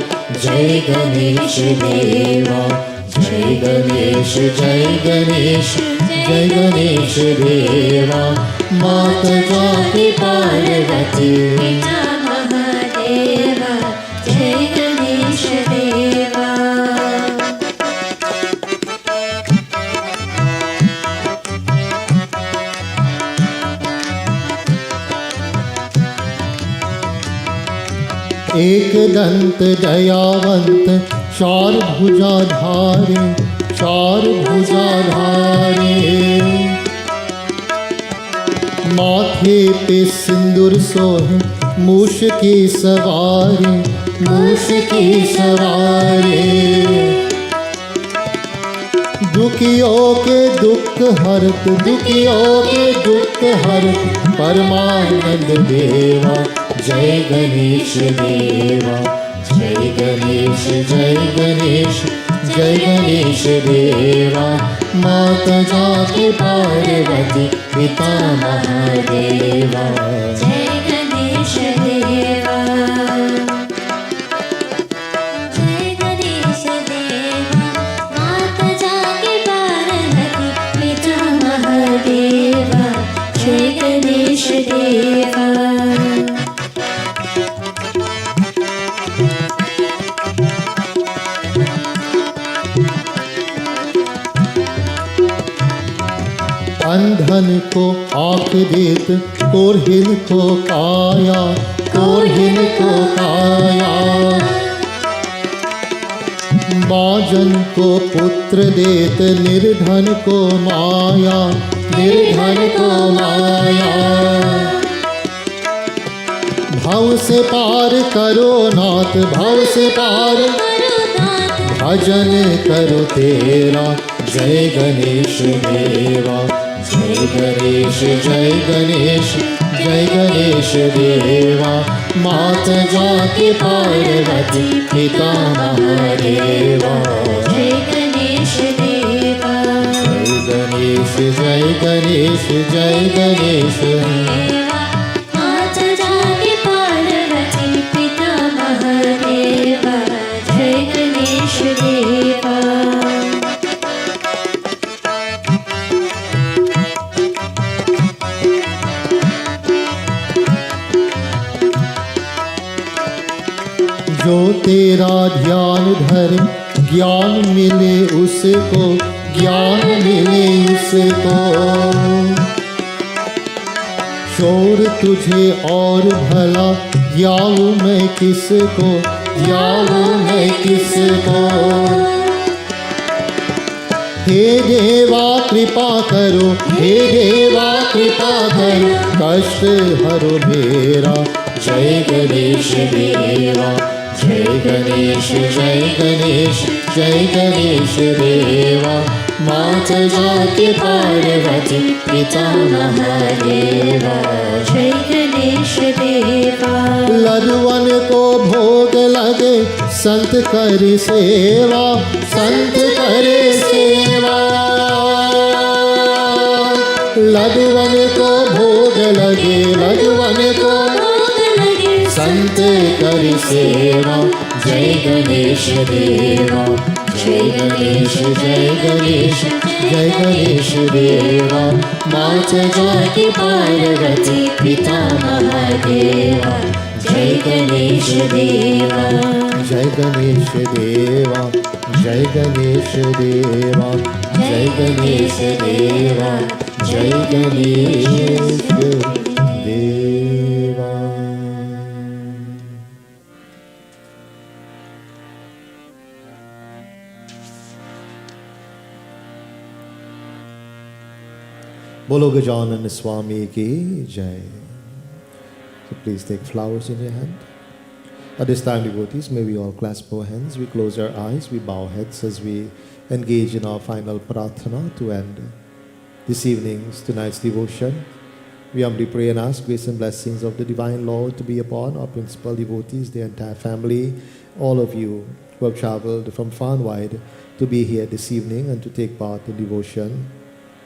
Speaker 4: जय गणेश देवा। जय गणेश जय गणेश जय गणेश देवा, माता जाके पार्वती
Speaker 3: पिता महादेवा। जय गणेश देवा।
Speaker 4: एक दंत दयावंत चार भुजाधारे, चार भुजाधारे। माथे पे सिंदूर सोहे मूष की सवारी, मूष की सवारी। दुखियों के दुख हरत, दुखियों के दुख हरत परमानंद देवा। जय गणेश देवा। जय गणेश जय गणेश जय गणेश देवा, माता जाके पार्वती पिता महादेवा।
Speaker 3: जय गणेश देवा। जय गणेश देवा, माता जाके पार्वती पिता महादेवा। जय गणेश देवा।
Speaker 4: अंधन को आँख देत, कोरहिन को काया, कोरहिन को काया। बाजन को पुत्र देत, निर्धन को माया, निर्धन को माया। भव से पार करो नाथ, भव से पार भजन करो तेरा। जय गणेश देवा। जय गणेश जय गणेश जय गणेश देवा, माता जाके पार्वती पिता महादेवा।
Speaker 3: जय गणेश देवा।
Speaker 4: जय गणेश जय गणेश जय गणेश
Speaker 3: देवा, माता जाके पार्वती पिता महादेवा। जय गणेश देवा।
Speaker 4: जो तेरा ध्यान धरे ज्ञान मिले उसको, ज्ञान मिले उसको। शोर तुझे और भला याऊं मैं किसको, याऊं मैं किसको। हे देवा कृपा करो, हे देवा कृपा करो, कष्ट हरो मेरा। जय गणेश देवा। जय गणेश जय गणेश जय गणेश देवा, माता जाके पार्वती पिता महादेवा।
Speaker 3: जय गणेश देवा।
Speaker 4: लडुअन को भोग लगे संत करे सेवा, संत करे सेवा। लडुअन को भोग लगे, लडुअन को संत करि सेवा। जय गणेश देवा। जय गणेश जय गणेश जय गणेश देवा, माता जाके पार्वती पिता महादेवा। जय गणेश देवा। जय गणेश देवा। जय गणेश देवा। जय गणेश देवा, जय गणेश देवा। बोलो गजानन स्वामी की जय। So please take flowers in your hand. At this time, devotees, may we all clasp our hands, we close our eyes, we bow heads as we engage in our final prarthana to end this tonight's devotion. We humbly pray and ask grace and blessings of the Divine Lord to be upon our principal devotees, their entire family, all of you who have traveled from far and wide to be here this evening and to take part in devotion.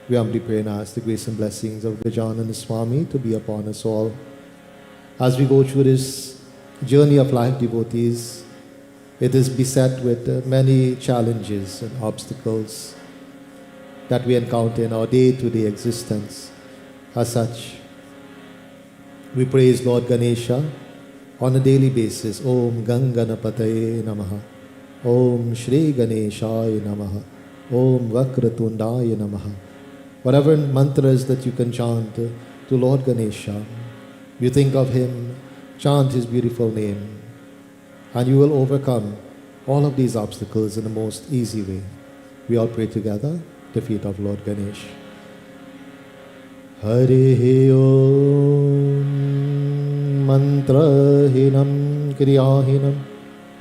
Speaker 4: We humbly pray and ask the grace and blessings of Gajanana Swami to be upon us all. As we go through this journey of life, devotees, it is beset with many challenges and obstacles that we encounter in our day-to-day existence. As such, we praise Lord Ganesha on a daily basis. Om Ganganapataye Namaha. Om Shri Ganeshaya Namaha. Om Vakratundaya Namaha. Whatever mantras that you can chant to Lord Ganesha, you think of him, chant his beautiful name, and you will overcome all of these obstacles in the most easy way. We all pray together, the feet of Lord Ganesh. Hare Om Mantrahinam Kriyahinam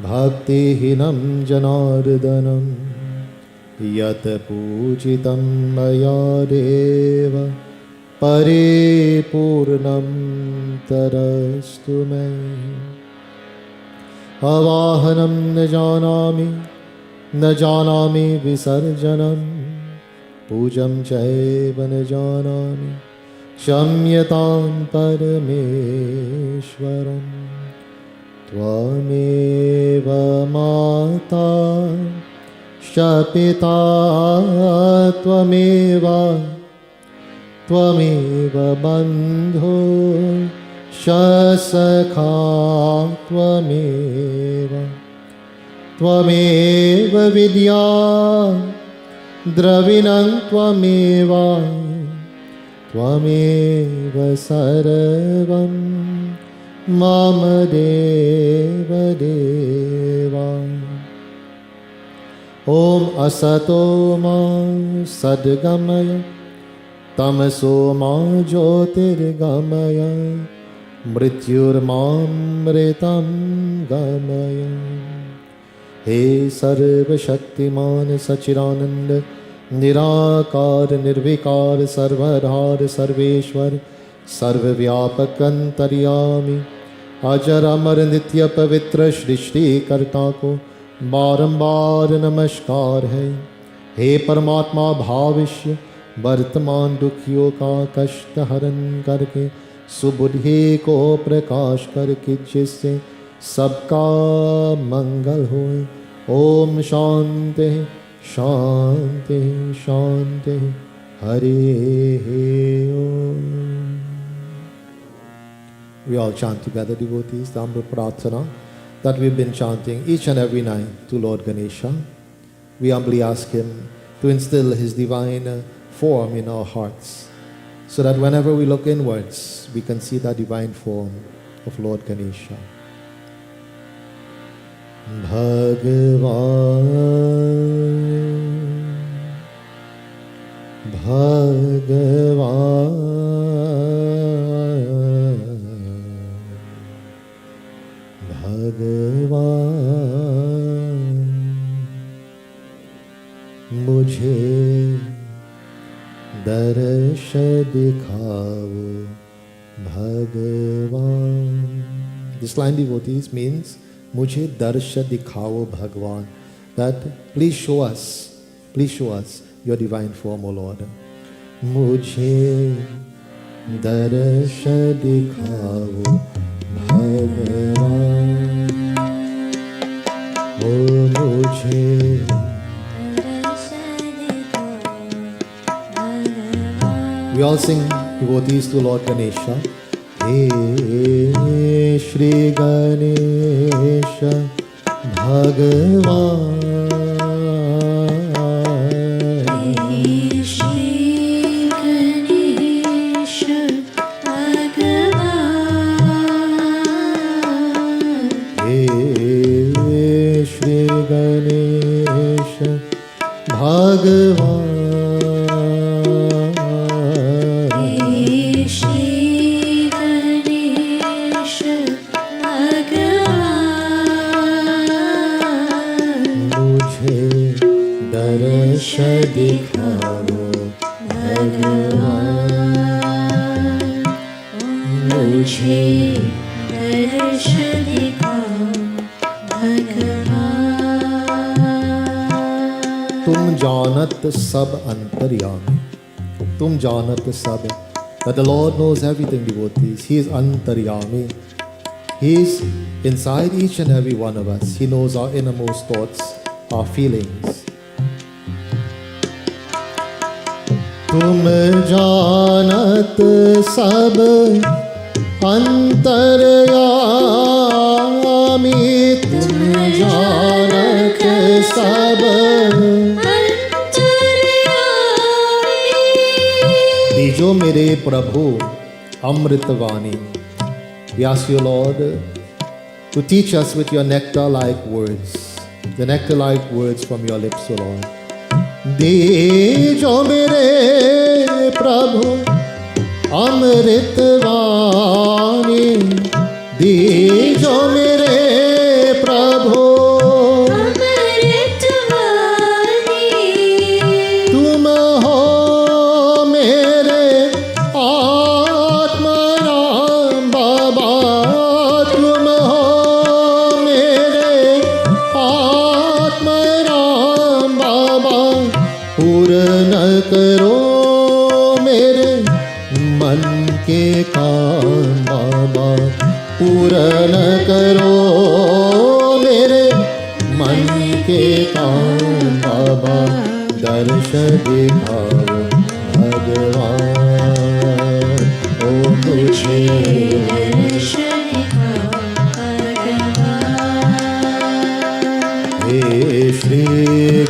Speaker 4: Bhaktihinam Janardanam Yat Pujitam Maya Deva Paripurnam Tarastu Me Avahanam Najanami Visarjanam Pujam Chaiva Najanami Shamyatam Parameshwaram Tvameva Mata Shapita Tvameva Bandho Shasakha Tvameva Vidya Dravinam Tvameva Sarvam Mama Deva Deva. Om Asato Ma Sadgamaya Tamaso Ma Jyotirgamaya Mrityur Mamritam Gamaya. He Sarva Shaktiman Sachirananda Nirakar Nirvikar Sarvadhar Sarveshwar Sarvavyapakantaryami Ajaramar Nitya Pavitra Shrishti Karta ko बारंबार नमस्कार है। हे परमात्मा भाविष्य वर्तमान दुखियों का कष्ट हरण करके सुबुद्धि को प्रकाश करके जिससे सबका मंगल होए। ओम शांति शांति शांति हरे ओम। We all chant together, devotees, the humble prarthana that we've been chanting each and every night to Lord Ganesha. We humbly ask him to instill his divine form in our hearts, so that whenever we look inwards, we can see that divine form of Lord Ganesha. Bhagavan भगवान मुझे दर्श दिखाओ भगवान. This line, devotees, means मुझे दर्श दिखाओ भगवान. That please show us your divine form, O Lord. मुझे दर्श दिखाओ भगवान. ओ मुझे we all sing devotees to Lord Ganesha. He Shri Ganesha Bhagavan. He भगवान
Speaker 3: हे श्री गणेश भगवान
Speaker 4: मुझे दर्श दिखाओ
Speaker 3: भगवान मुझे दर्श दिखाओ भगवान
Speaker 4: तुम जानत सब अंतर्यामी तुम जानत सब that the Lord knows everything, devotees. He is antaryami. He is inside each and every one of us. He knows our innermost thoughts, our feelings. तुम जानत सब अंतर्यामी तुम जानत सब दीजो मेरे प्रभु अमृतवाणी. We ask you, Lord, to teach us with your nectar-like words, the nectar-like words from your lips, O Lord. दीजो मेरे प्रभु अमृतवाणी दीजो मेरे प्रभु तुम हो मेरे आत्माराम बाबा तुम हो मेरे आत्माराम बाबा पूर्ण करो मेरे मन के काम बाबा पूर्ण करो मेरे मन के काम बाबा दर्श दिखाओ भगवान ओ मुझे
Speaker 3: दर्श दिखाओ भगवान
Speaker 4: हे श्री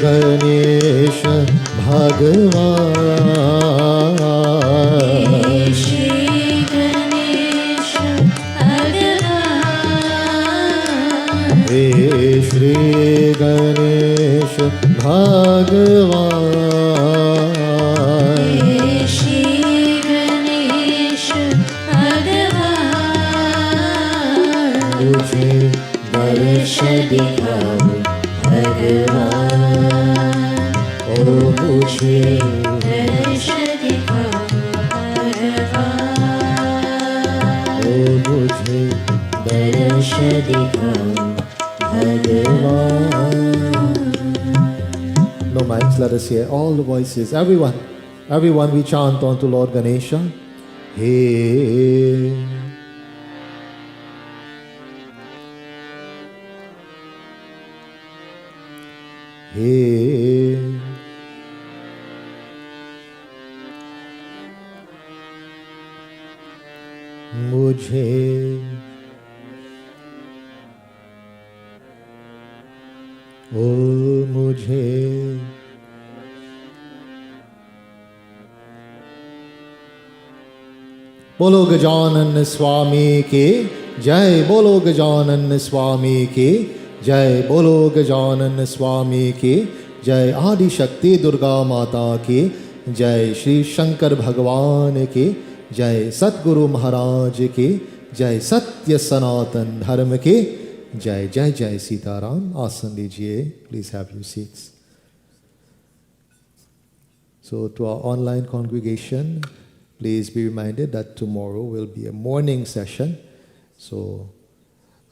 Speaker 4: गणेश भगवान
Speaker 3: हे श्री गणेश भगवान
Speaker 4: हे श्री गणेश भगवान
Speaker 3: हे श्री गणेश भगवान
Speaker 4: मुझे
Speaker 3: दर्श दिखाओ भगवान
Speaker 4: ओ मुझे
Speaker 3: दर्श दिखाओ भगवान
Speaker 4: ओ मुझे
Speaker 3: दर्श दिखाओ भगवान
Speaker 4: No mics, let us hear all the voices. Everyone we chant on to Lord Ganesha. Hey. Hey. मुझे ओ मुझे बोलो गजानन स्वामी के जय बोलो गजानन स्वामी के जय बोलो गजानन स्वामी के जय आदि शक्ति दुर्गा माता के जय श्री शंकर भगवान के जय सतगुरु महाराज के जय सत्य सनातन धर्म के जय जय जय सीताराम. आसन लीजिए. Please have your seats. So to our online congregation, please be reminded that tomorrow will be a morning session. So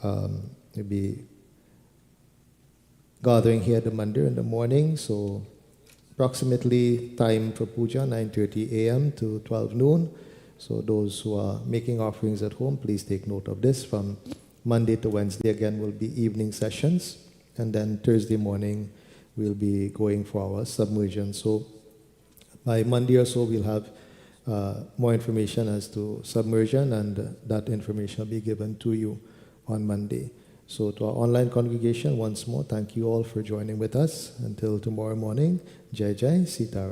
Speaker 4: we'll be gathering here at the mandir in the morning. So approximately time for puja 9:30 a.m. to 12 noon. So those who are making offerings at home, please take note of this. From Monday to Wednesday again will be evening sessions, and then Thursday morning we'll be going for our submersion. So by Monday or so we'll have more information as to submersion, and that information will be given to you on Monday. So to our online congregation, once more, thank you all for joining with us. Until tomorrow morning, Jai Jai Sitaram.